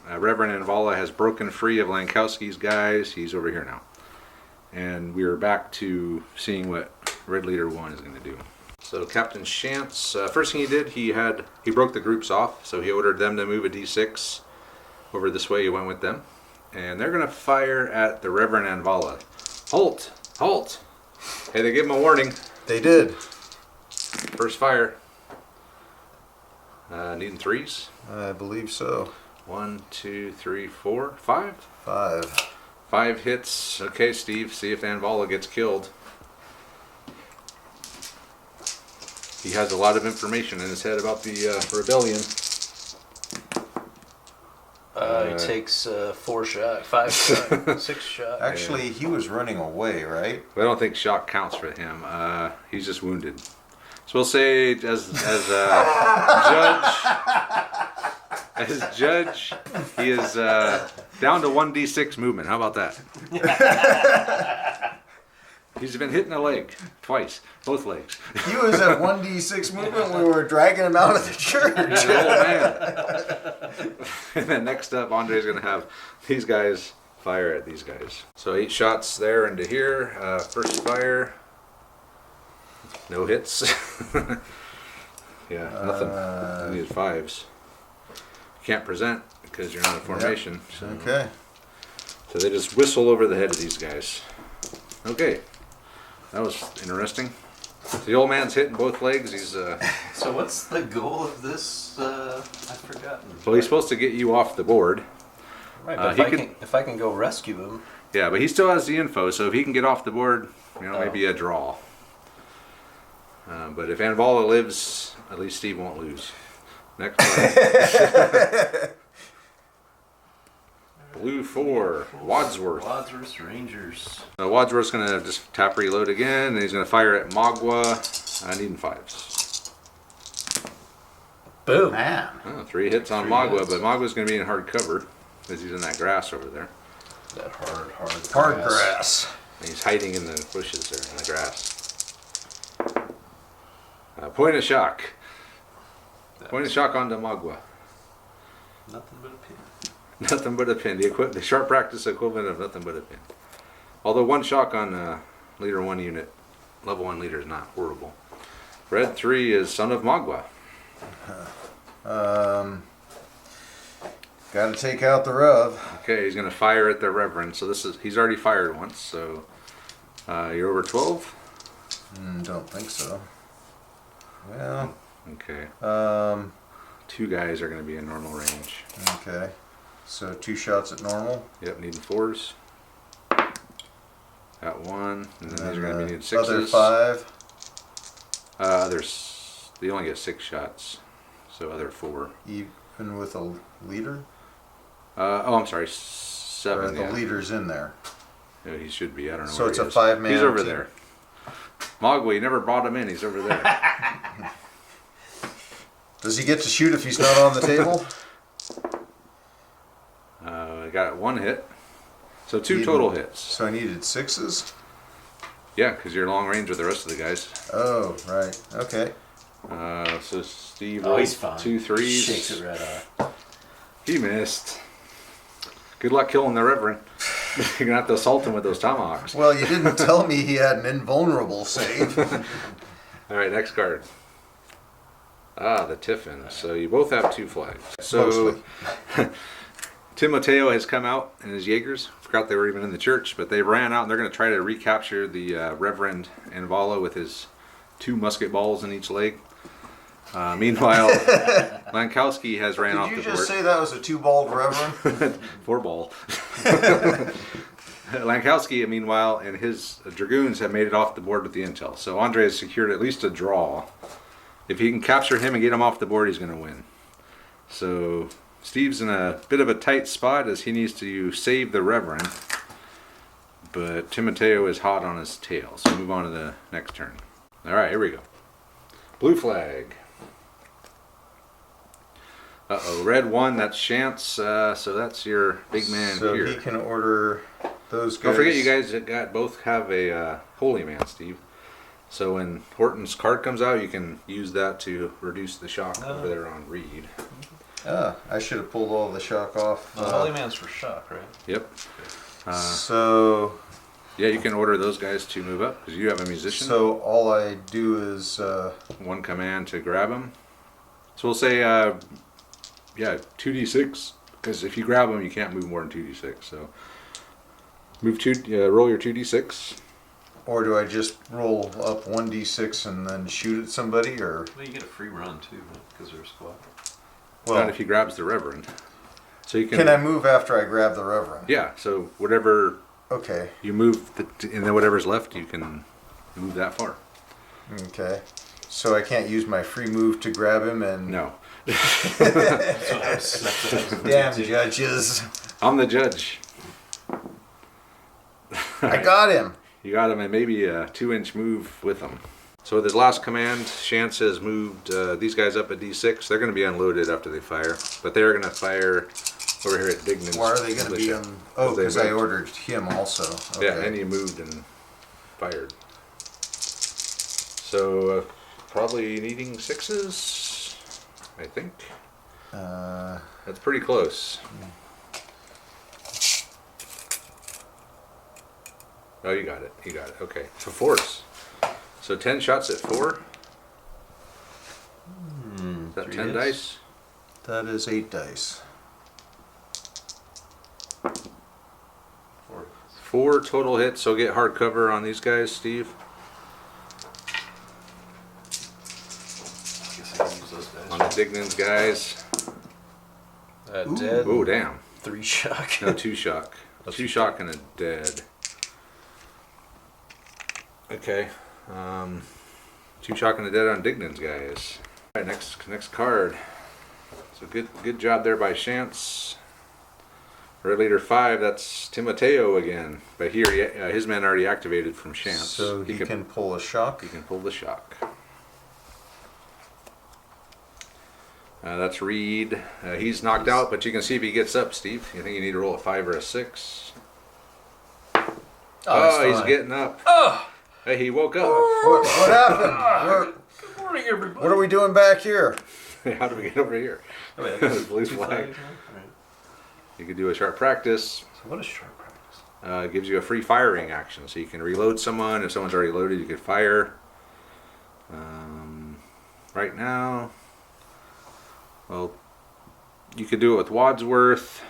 Reverend Anvala has broken free of Lankowski's guys. He's over here now. And we are back to seeing what Red Leader 1 is going to do. So Captain Shantz, first thing he did, he broke the groups off. So he ordered them to move a D6 over this way. He went with them. And they're going to fire at the Reverend Anvala. Halt! Halt! Hey, they gave him a warning. They did. First fire. Needing 3s? I believe so. 1, 2, 3, 4, 5? 5. 5 hits. Okay, Steve, see if Anvala gets killed. He has a lot of information in his head about the rebellion. He takes 4 shots, 5 shots, 6 shots. Actually, he was running away, right? I don't think shock counts for him. He's just wounded. So we'll say as judge, he is down to 1d6 movement. How about that? He's been hit in the leg twice, both legs. He was at 1d6 movement. We were dragging him out of the church. He's an old man. And then next up, Andre's going to have these guys fire at these guys. So 8 shots there into here. First fire. No hits. Yeah, nothing. You need 5s. You can't present because you're not in formation. Yep. So. Okay. So they just whistle over the head of these guys. Okay. That was interesting. The old man's hitting both legs. He's So what's the goal of this? I've forgotten. well, he's supposed to get you off the board. Right, but if I can go rescue him. Yeah, but he still has the info, so if he can get off the board, maybe a draw. But if Anvala lives, at least Steve won't lose. Next one. Blue 4, Wadsworth. Wadsworth Rangers. Wadsworth's going to just tap reload again, and he's going to fire at Magua. Needing 5s. Boom. Man. 3 hits on 3 Magua, hits. but Magua's going to be in hard cover because he's in that grass over there. That hard Hard grass. And he's hiding in the bushes there, in the grass. Point of shock. Point of shock onto Magua. Nothing but a pin. Nothing but a pin. The sharp practice equivalent of nothing but a pin. Although 1 shock on leader 1 unit, level 1 leader is not horrible. Red 3 is Son of Magua. Got to take out the Rev. Okay, he's going to fire at the Reverend. So he's already fired once. So you're over 12. Don't think so. Well. Okay. 2 guys are going to be in normal range. Okay. So 2 shots at normal. Yep, needing 4s. Got 1, and then these are going to be needing 6s. Other 5. They only get 6 shots, so other 4. Even with a leader? I'm sorry, 7. Or the leader's in there. Yeah, he should be. I don't know. So where it's he a is. 5-man He's over team. there. Magua, you never brought him in. He's over there. Does he get to shoot if he's not on the table? I got 1 hit. So 2 total hits. So I needed 6s? Yeah, because you're long range with the rest of the guys. Oh, right. Okay. So Steve Oh, rolled he's fine. 2 3s. Shakes it right off. He missed. Good luck killing the Reverend. You're going to have to assault him with those tomahawks. Well, you didn't tell me he had an invulnerable save. All right, next card. The Tiffin. So you both have 2 flags. So Timoteo has come out and his Jaegers. Forgot they were even in the church, but they ran out and they're going to try to recapture the Reverend Anvala with his 2 musket balls in each leg. Meanwhile, Lankowski has ran off the board. Did you just say that was a 2-balled Reverend? 4-ball. Lankowski, meanwhile, and his Dragoons have made it off the board with the intel. So Andre has secured at least a draw. If he can capture him and get him off the board, he's going to win. So Steve's in a bit of a tight spot as he needs to save the Reverend. But Timoteo is hot on his tail. So move on to the next turn. All right, here we go. Blue flag. Uh-oh, red 1, that's Shantz. So that's your big man so here. he can order those guys. Don't forget, you guys both have a holy man, Steve. So when Horton's card comes out, you can use that to reduce the shock over there on Reed. I should have pulled all the shock off. The Holy Man's for shock, right? Yep. So Yeah, you can order those guys to move up because you have a musician. So all I do is One command to grab them. So we'll say, 2d6 because if you grab them, you can't move more than 2d6. So roll your 2d6. or do I just roll up 1d6 and then shoot at somebody, or Well, you get a free run too, because they're a squad. Not if he grabs the Reverend. So you can I move after I grab the Reverend? Yeah. So whatever Okay. you move, and then whatever's left, you can move that far. Okay. So I can't use my free move to grab him and... No. Damn judges. I'm the judge. I got him. You got him, and maybe a 2-inch move with him. So with his last command, Chance has moved these guys up a d6. They're going to be unloaded after they fire, but they're going to fire over here at Dignan's. Why are they going to be on... Oh, because I ordered him also. Okay. Yeah, and you moved and fired. So probably needing 6s, I think. That's pretty close. Oh, you got it. You got it. Okay. So 4s. So 10 shots at 4. Is that 10 hits. dice? That is 8 dice. 4 total hits. So get hard cover on these guys, Steve. Guess I can use those guys. On the Dignan's guys. Dead. Oh, damn. 3 shock. No, 2 shock. 2 shock and a dead. Okay. 2 shock and a dead on Dignan's guys. All right, next card. So good job there by Chance. Red leader 5. That's Timoteo again. But here, his men already activated from Chance. So he can pull a shock. He can pull the shock. That's Reed. He's knocked out, but you can see if he gets up, Steve. You think you need to roll a 5 or a 6? Oh, he's getting up. Oh! Hey, he woke up. What happened? Good morning, everybody. What are we doing back here? How do we get over here? Oh, wait, I guess Blue two flag. flags, right? You could do a sharp practice. So what is sharp practice? It gives you a free firing action, so you can reload someone. If someone's already loaded, you could fire. Right now, well, you could do it with Wadsworth.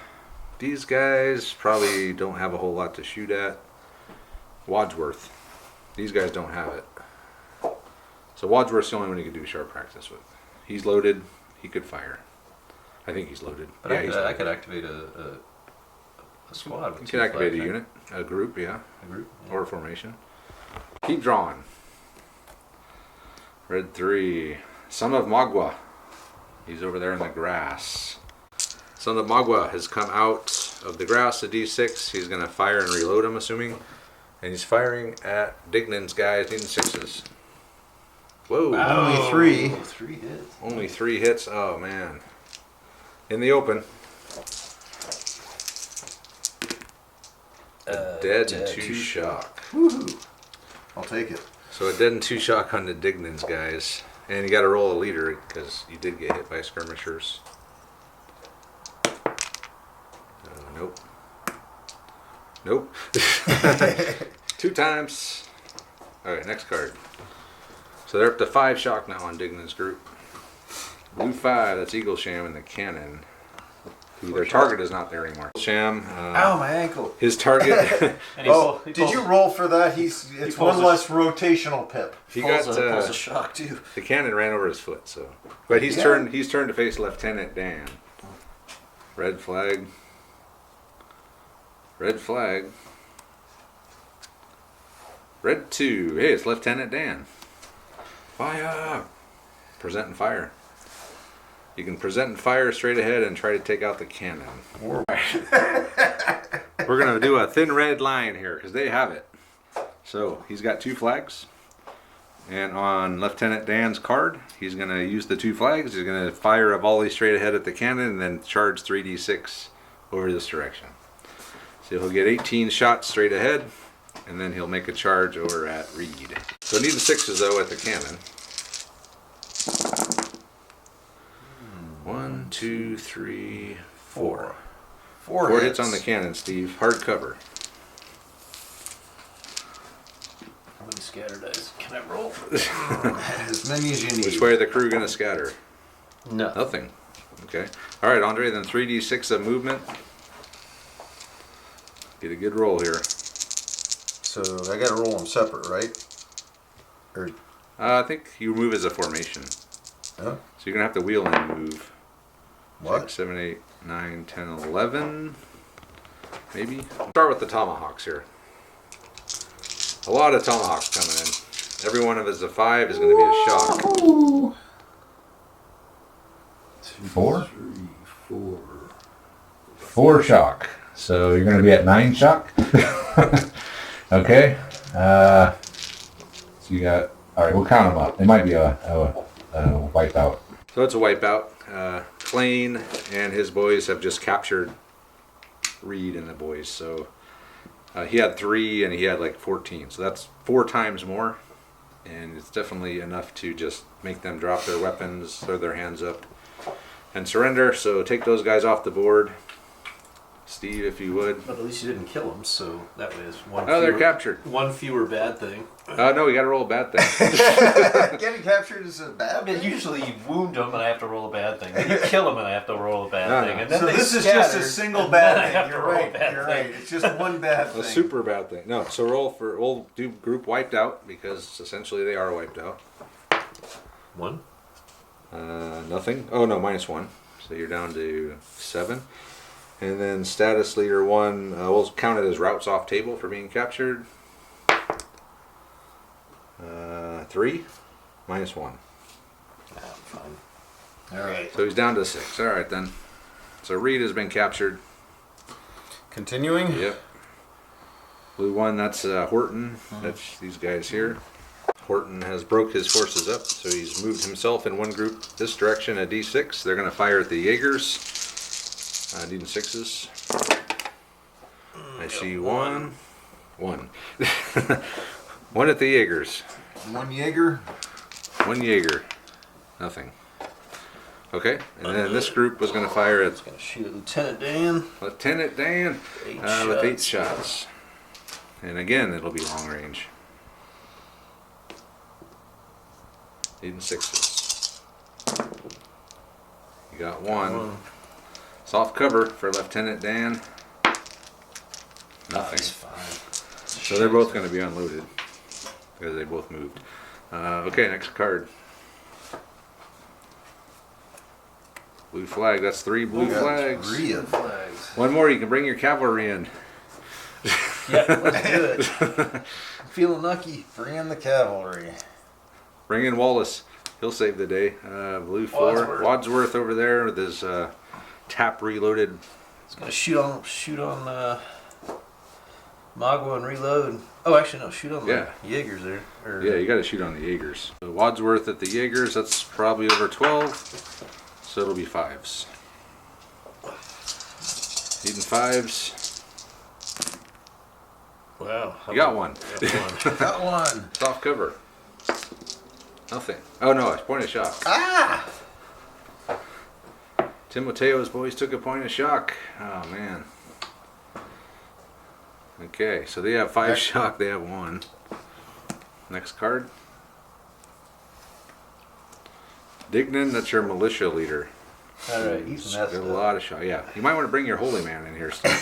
These guys probably don't have a whole lot to shoot at. Wadsworth. These guys don't have it. So Wadsworth's the only one you could do sharp practice with. He's loaded. He could fire. I think he's loaded. But yeah, I could activate a squad with You 2 can activate a flags, right? unit, a group, yeah, A group? Yeah. or a formation. Keep drawing. Red 3. Son of Magua. He's over there in the grass. Son of Magua has come out of the grass, a d6. He's going to fire and reload, I'm assuming. And he's firing at Dignan's guys, needing 6s. Whoa. Only 3. 3 hits. Only 3 hits. Oh, man. In the open. A dead and 2 shock. Woohoo! I'll take it. So a dead and 2 shock on the Dignan's guys. And you got to roll a leader because you did get hit by skirmishers. Nope. Nope. 2 times. Alright, next card. So they're up to 5 shock now on Dignan's group. Blue 5, that's Eaglesham and the cannon. Who their target is not there anymore. Sham. Ow, my ankle. His target. Oh, did you roll for that? It's pulls one a- less rotational pip. He Pulls got a shock too. the cannon ran over his foot. So, but he's Yeah. turned. He's turned to face Lieutenant Dan. Red flag. Red flag. Red 2. Hey, it's Lieutenant Dan. Fire! Present and fire. You can present and fire straight ahead and try to take out the cannon. We're going to do a thin red line here because they have it. So he's got 2 flags. And on Lieutenant Dan's card, he's going to use the 2 flags. He's going to fire a volley straight ahead at the cannon and then charge 3d6 over this direction. So he'll get 18 shots straight ahead. And then he'll make a charge over at Reed. So need the 6s though at the cannon. 1, 2, 3, 4. 4 hits on the cannon, Steve. Hard cover. scatter dice. Can I roll? As many as you need. Which way are the crew going to scatter? No. Nothing. Okay. All right, Andre, then 3d6 of movement. Get a good roll here. So I got to roll them separate, right? Or I think you move as a formation. oh, So you're going to have to wheel and move. what? 6, 7, 8, 9, 10, 11. Maybe. Start with the tomahawks here. A lot of tomahawks coming in. Every one of us a 5 is going to be a shock. Ooh. 4? 3, 4. 4 shock. So you're going to be at 9 shock. Okay. So you got. All right, we'll count them up. It might be a wipeout. So it's a wipeout. Klain and his boys have just captured Reed and the boys. So he had 3 and he had like 14. So that's 4 times more. And it's definitely enough to just make them drop their weapons, throw their hands up, and surrender. So take those guys off the board. Steve, if you would. But at least you didn't kill them, so that way it's one. Oh, they're fewer, captured. One fewer bad thing. Oh, no, we got to roll a bad thing. Getting captured is a bad I mean, thing? usually you wound them and I have to roll a bad thing. Then you kill them and I have to roll a bad No, thing. no. And then So they this is just scatter, a single and then I bad have thing. to You're roll a right. bad You're thing. right. It's just one bad A thing. super bad thing. No, so we'll do group wiped out because essentially they are wiped out. 1. Nothing. Oh, no, -1. So you're down to 7. And then status leader 1, we'll count it as routes off table for being captured. 3, -1. Ah, fine. All right. So he's down to 6. All right, then. So Reed has been captured. Continuing. Yep. Blue 1, that's Horton. That's these guys here. Horton has broke his forces up, so he's moved himself in one group this direction, a D6. They're going to fire at the Jaegers. Needing 6s. I see 1. 1. 1 at the Jaegers. One Jaeger. 1 Jaeger. Nothing. Okay, and then this group was going to fire at Gonna shoot at Lieutenant Dan. Lieutenant Dan 8 with 8 shots. shots. And again, it'll be long range. Needing 6s. You got 1. Soft cover for Lieutenant Dan. Nothing. That's fine. So they're both going to be unloaded because they both moved. Okay, next card. Blue flag. That's 3 blue flags. 3 of them. Flags. One more. You can bring your cavalry in. Yeah, let's do it. Feeling lucky. Bring in the cavalry. Bring in Wallace. He'll save the day. Blue 4. Wadsworth. Wadsworth over there with his tap reloaded. It's gonna shoot on Magua and reload. Oh, actually no, shoot on Yeah. the Jaegers there. Or, Yeah, you got to shoot on the Jaegers. So Wadsworth at the Jaegers. That's probably over 12. So it'll be 5s. Needing 5s. Wow. You got 1. Got one. Got one. Soft cover. Nothing. Oh no, it's point of shock. Ah! Timoteo's boys took a point of shock. Oh man. Okay, so they have 5 shock, they have 1. Next card. Dignan, that's your militia leader. All right, he's Got a lot of shock. Yeah, you might want to bring your holy man in here. Steve.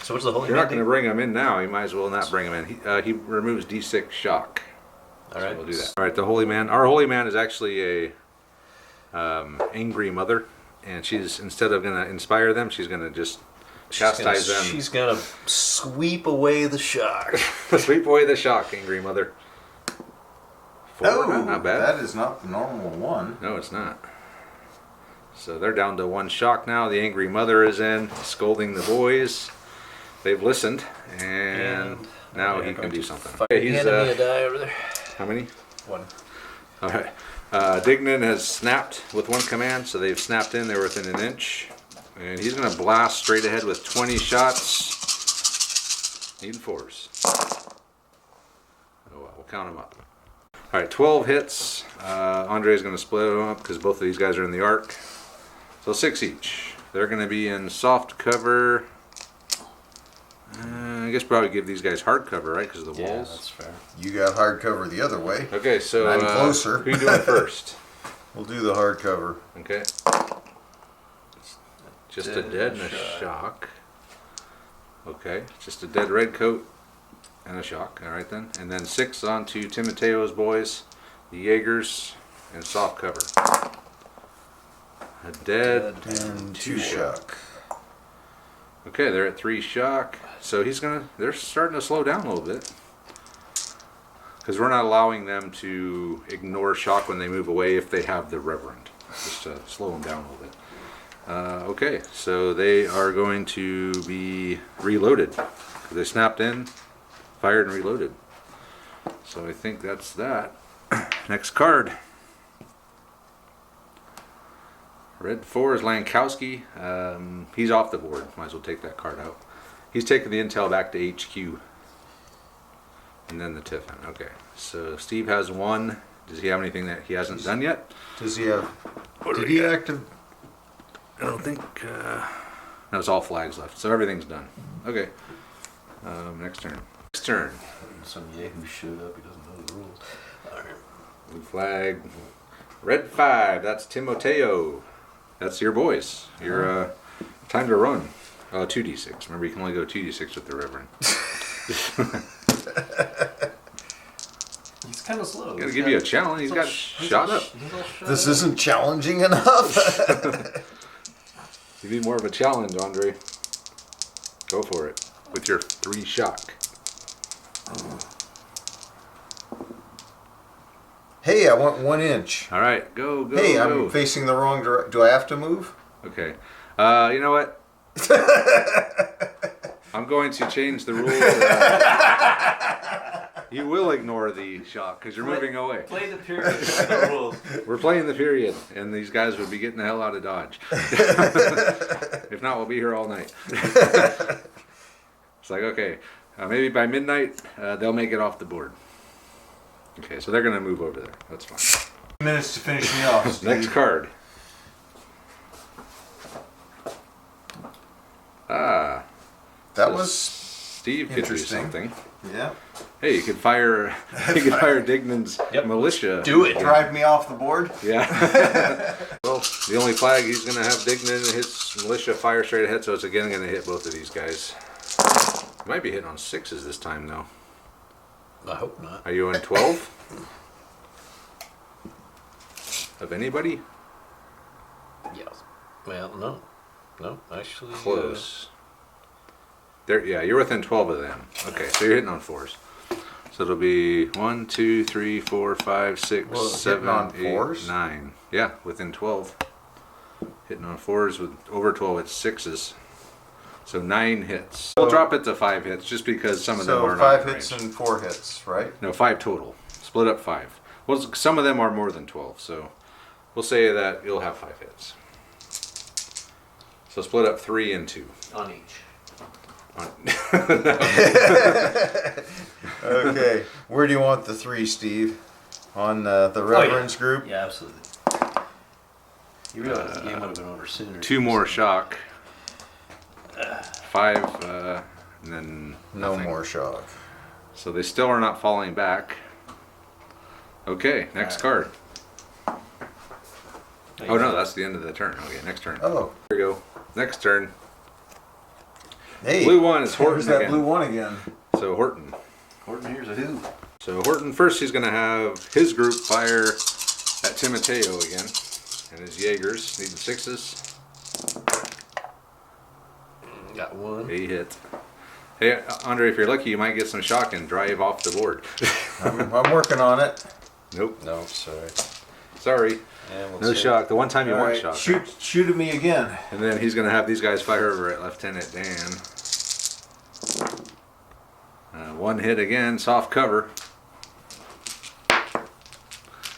So what's the holy You're man not going to bring him in now. You might as well not bring him in. He removes D6 shock. All right, So we'll do that. All right, the holy man. Our holy man is actually a angry mother, and she's instead of going to inspire them, she's going to just chastise them. She's gonna sweep away the shock. Sweep away the shock, angry mother. 4, Oh, not bad. that is not the normal 1. No, it's not. So they're down to 1 shock now. The angry mother is in, scolding the boys. They've listened, and now he can do something. Okay, he's handing me a die over there. how many? 1. All right. Dignan has snapped with 1 command, so they've snapped in. They're within an inch. And he's going to blast straight ahead with 20 shots. Needing 4s. Oh well, we'll count them up. All right, 12 hits. Andre's going to split them up because both of these guys are in the arc. So 6 each. They're going to be in soft cover. I guess probably give these guys hard cover, right? Because of the Yeah, walls. that's fair. You got hardcover the other way. Okay, so I'm closer. who you doing first? We'll do the hardcover. Okay. Just a dead and a shock. Okay, just a dead red coat and a shock. All right then. And then 6 onto Timoteo's boys, the Jaegers, and soft cover. A dead And 2 shock. Okay, they're at 3 shock. So they're starting to slow down a little bit. Because we're not allowing them to ignore shock when they move away if they have the Reverend. Just to slow them down a little bit. Okay, so they are going to be reloaded. They snapped in, fired, and reloaded. So I think that's that. Next card. Red 4 is Lankowski. He's off the board. Might as well take that card out. He's taking the intel back to HQ. And then the Tiffin. Okay. So Steve has 1. Does he have anything that he hasn't done yet? Does he have... Did he active... I don't think... That was all flags left. So everything's done. Okay. Next turn. Next turn. Some Yahoo showed up. He doesn't know the rules. All right. Blue flag. Red 5. That's Timoteo. That's your boys. Your time to run. 2d6. Remember, you can only go 2d6 with the Reverend. He's kind of slow. Gotta give you a challenge. He's got shot up. This isn't challenging enough. You need more of a challenge, Andre. Go for it. With your 3 shock. Hey, I want 1 inch. All right, go. Hey, go. I'm facing the wrong direction. Do I have to move? Okay. You know what? I'm going to change the rules. You will ignore the shock because you're moving away. Play the period. The rules. We're playing the period, and these guys would be getting the hell out of Dodge. If not, we'll be here all night. It's like, okay, maybe by midnight, they'll make it off the board. Okay, so they're going to move over there. That's fine. Minutes to finish me off, Steve. Next card. That was Steve could do interesting. something. Yeah. Hey, you could fire Dignan's militia. Do it. Drive me off the board. Yeah. Well, the only flag he's going to have Dignan and his militia fire straight ahead, so it's again going to hit both of these guys. You might be hitting on 6s this time, though. I hope not. Are you on 12? Of anybody? Yes. Well, no. No, actually. Close. There, yeah, you're within 12 of them. Okay, so you're hitting on 4s. So it'll be 1, 2, 3, 4, 5, 6, Well, 7, hitting on 8, fours? 9. Yeah, within 12. Hitting on 4s with over 12, it's 6s. So 9 hits. We'll drop it to 5 hits just because some of them are So not 5 in hits range. and 4 hits, right? No, 5 total. Split up 5. Well, some of them are more than 12, so we'll say that you'll have 5 hits. So split up 3 and 2. On each. Okay. Where do you want the 3, Steve? On the Reverend's group? Yeah, absolutely. You realize the game would have been over sooner. 2 more shock. 5, and then No nothing. more shock. So they still are not falling back. Okay, next card. Oh no, that's the end of the turn. Okay, next turn. Oh. Here we go. Next turn. Hey. Blue 1 is Horton There's that again. blue 1 again. So Horton. Horton, here's a who. So Horton first, he's going to have his group fire at Timoteo again, and his Jaegers need the 6s. Got 1. 8 hit. Hey, Andre, if you're lucky, you might get some shock and drive off the board. I'm working on it. Nope. No, sorry. Sorry. And we'll No see. shock. The one time you All want right, shock. shoot at me again. And then he's going to have these guys fire over at Lieutenant Dan. 1 hit again, soft cover.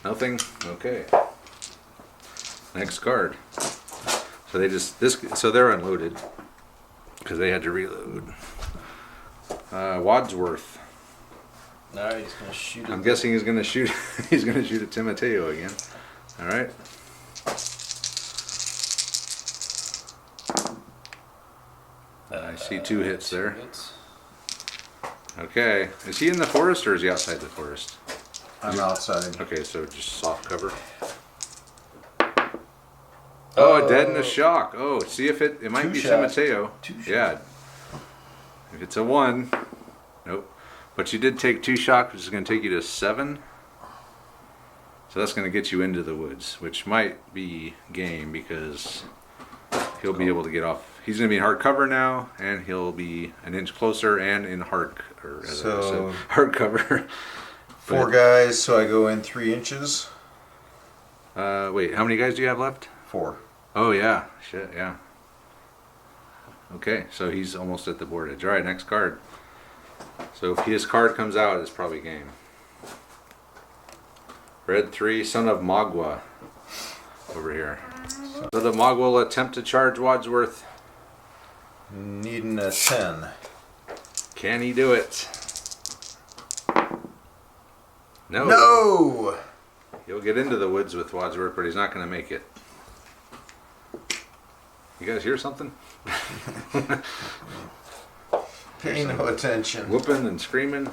Nothing. Okay. Next card. So they so they're unloaded because they had to reload. Wadsworth. All right, he's gonna shoot. I'm guessing he's going to shoot. He's going to shoot at Timoteo again. All right. I see 2 hits there. Hits. Okay. Is he in the forest or is he outside the forest? I'm outside. Okay, so just soft cover. Oh, dead in the shock. Oh, see if it might Two be shots. Timoteo. Yeah. If it's a 1, nope. But you did take 2 shocks, which is going to take you to 7. So that's going to get you into the woods, which might be game because he'll be able to get off. He's going to be in hard cover now, and he'll be an inch closer and in hard cover. 4 guys, so I go in 3 inches. Wait, how many guys do you have left? 4. Oh yeah, shit, yeah. Okay, so he's almost at the board edge. All right, next card. So if his card comes out, it's probably game. Red 3, Son of Magua, over here. Son of Magua will attempt to charge Wadsworth. Needing a 10. Can he do it? No. No! He'll get into the woods with Wadsworth, but he's not going to make it. You guys hear something? Pay no attention. Whooping and screaming.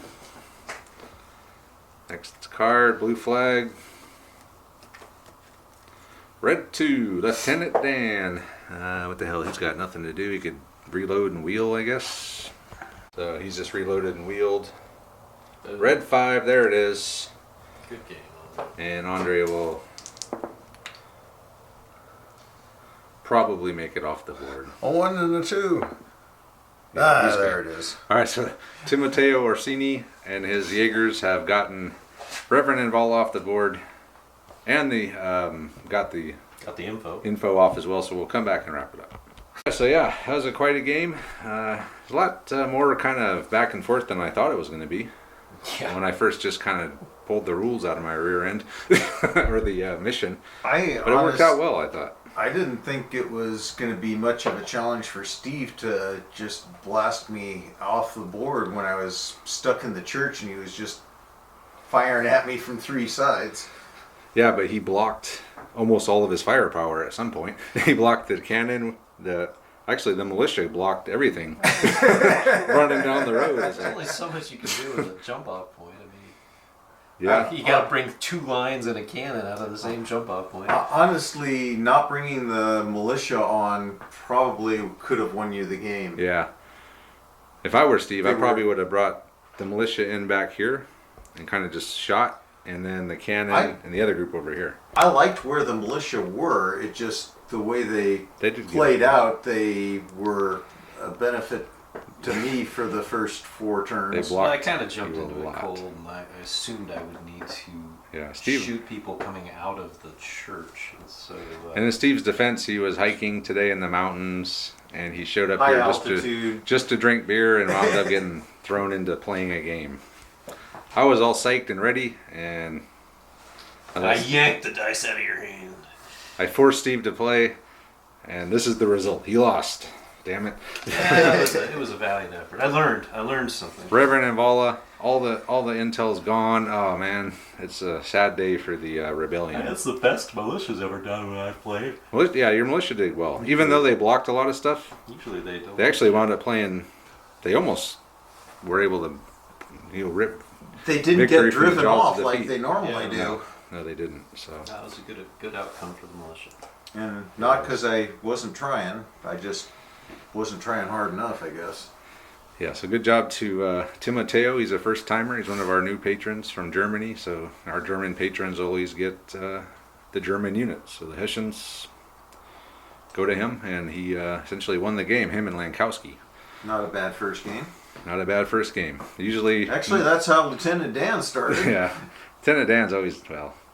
Next card, blue flag. Red 2, Lieutenant Dan. What the hell? He's got nothing to do. He could reload and wheel, I guess. So he's just reloaded and wheeled. Red 5, there it is. Good game. And Andre will probably make it off the board. A 1 and a 2. Yeah, he's there good. it is. All right, so Timoteo Orsini and his Jaegers have gotten Reverend Anvala off the board, and got the info off as well. So we'll come back and wrap it up. So yeah, that was quite a game. A lot more kind of back and forth than I thought it was going to be. Yeah. When I first just kind of pulled the rules out of my rear end, or the mission, but it worked out well, I thought. I didn't think it was going to be much of a challenge for Steve to just blast me off the board when I was stuck in the church and he was just firing at me from 3 sides. Yeah, but he blocked almost all of his firepower at some point. He blocked the cannon, the militia blocked everything running down the road. There's only so much you can do with a jump off point. I mean, Yeah. you got to bring 2 lines and a cannon out of the same jump off point. Honestly, not bringing the militia on probably could have won you the game. Yeah. If I were Steve, I probably would have brought the militia in back here and kind of just shot, and then the cannon and the other group over here. I liked where the militia were. It just, the way they did played out, they were a benefit to me for the first 4 turns. Well, I kind of jumped people into a it lot. cold, and I assumed I would need to Steve. shoot people coming out of the church. And so, And in Steve's defense, he was hiking today in the mountains, and he showed up High here altitude. just to drink beer and wound up getting thrown into playing a game. I was all psyched and ready, and I yanked the dice out of your hand. I forced Steve to play, and this is the result. He lost. Damn it. Yeah, it was a valiant effort. I learned something. Reverend Anvala, all the intel's gone. Oh man, it's a sad day for the rebellion. That's the best militia's ever done when I've played. Well, yeah, your militia did well. Even though they blocked a lot of stuff, Usually they don't. they actually wound up playing. They almost were able to, rip. They didn't Victory get from the driven jaws off of like defeat. they normally Yeah. do. No, they didn't. So That was a good outcome for the militia. And not because I wasn't trying. I just wasn't trying hard enough, I guess. yeah, so good job to Timoteo. He's a first timer. He's one of our new patrons from Germany. So our German patrons always get the German units. So the Hessians go to him, and he essentially won the game. Him and Lankowski. Not a bad first game. Not a bad first game. Usually, Actually, that's how Lieutenant Dan started. yeah, Lieutenant Dan's always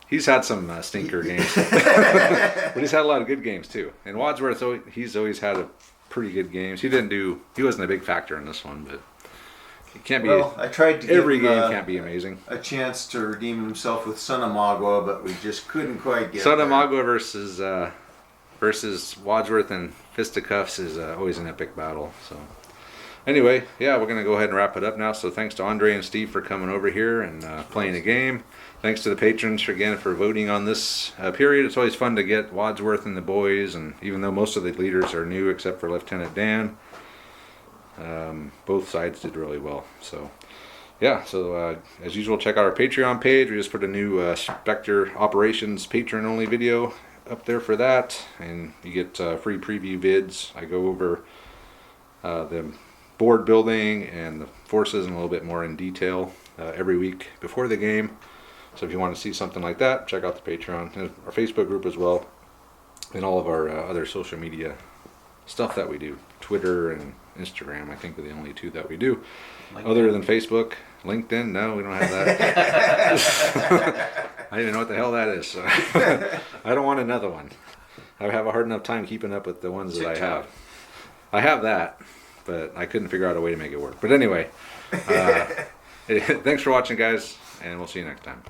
he's had some stinker games, but he's had a lot of good games too. And Wadsworth, he's always had a pretty good games. He wasn't a big factor in this one, but it can't be. Well, I tried to Every give game can't be amazing. a chance to redeem himself with Son of Magua, but we just couldn't quite get Son of there. Magua versus Wadsworth and Fisticuffs is always an epic battle. So anyway, yeah, we're gonna go ahead and wrap it up now. So thanks to Andre and Steve for coming over here and playing a game. Thanks to the patrons again for voting on this period. It's always fun to get Wadsworth and the boys, and even though most of the leaders are new except for Lieutenant Dan, Both sides did really well. So yeah, so as usual, check out our Patreon page. We just put a new Spectre Operations Patreon only video up there for that, and you get free preview vids. I go over the board building and the forces and a little bit more in detail every week before the game. So if you want to see something like that, check out the Patreon and our Facebook group as well, and all of our other social media stuff that we do. Twitter and Instagram, I think, are the only two that we do. LinkedIn. Other than Facebook. LinkedIn, no, we don't have that. I don't even know what the hell that is. So I don't want another one. I have a hard enough time keeping up with the ones that I have. I have that, but I couldn't figure out a way to make it work. But anyway, thanks for watching, guys, and we'll see you next time.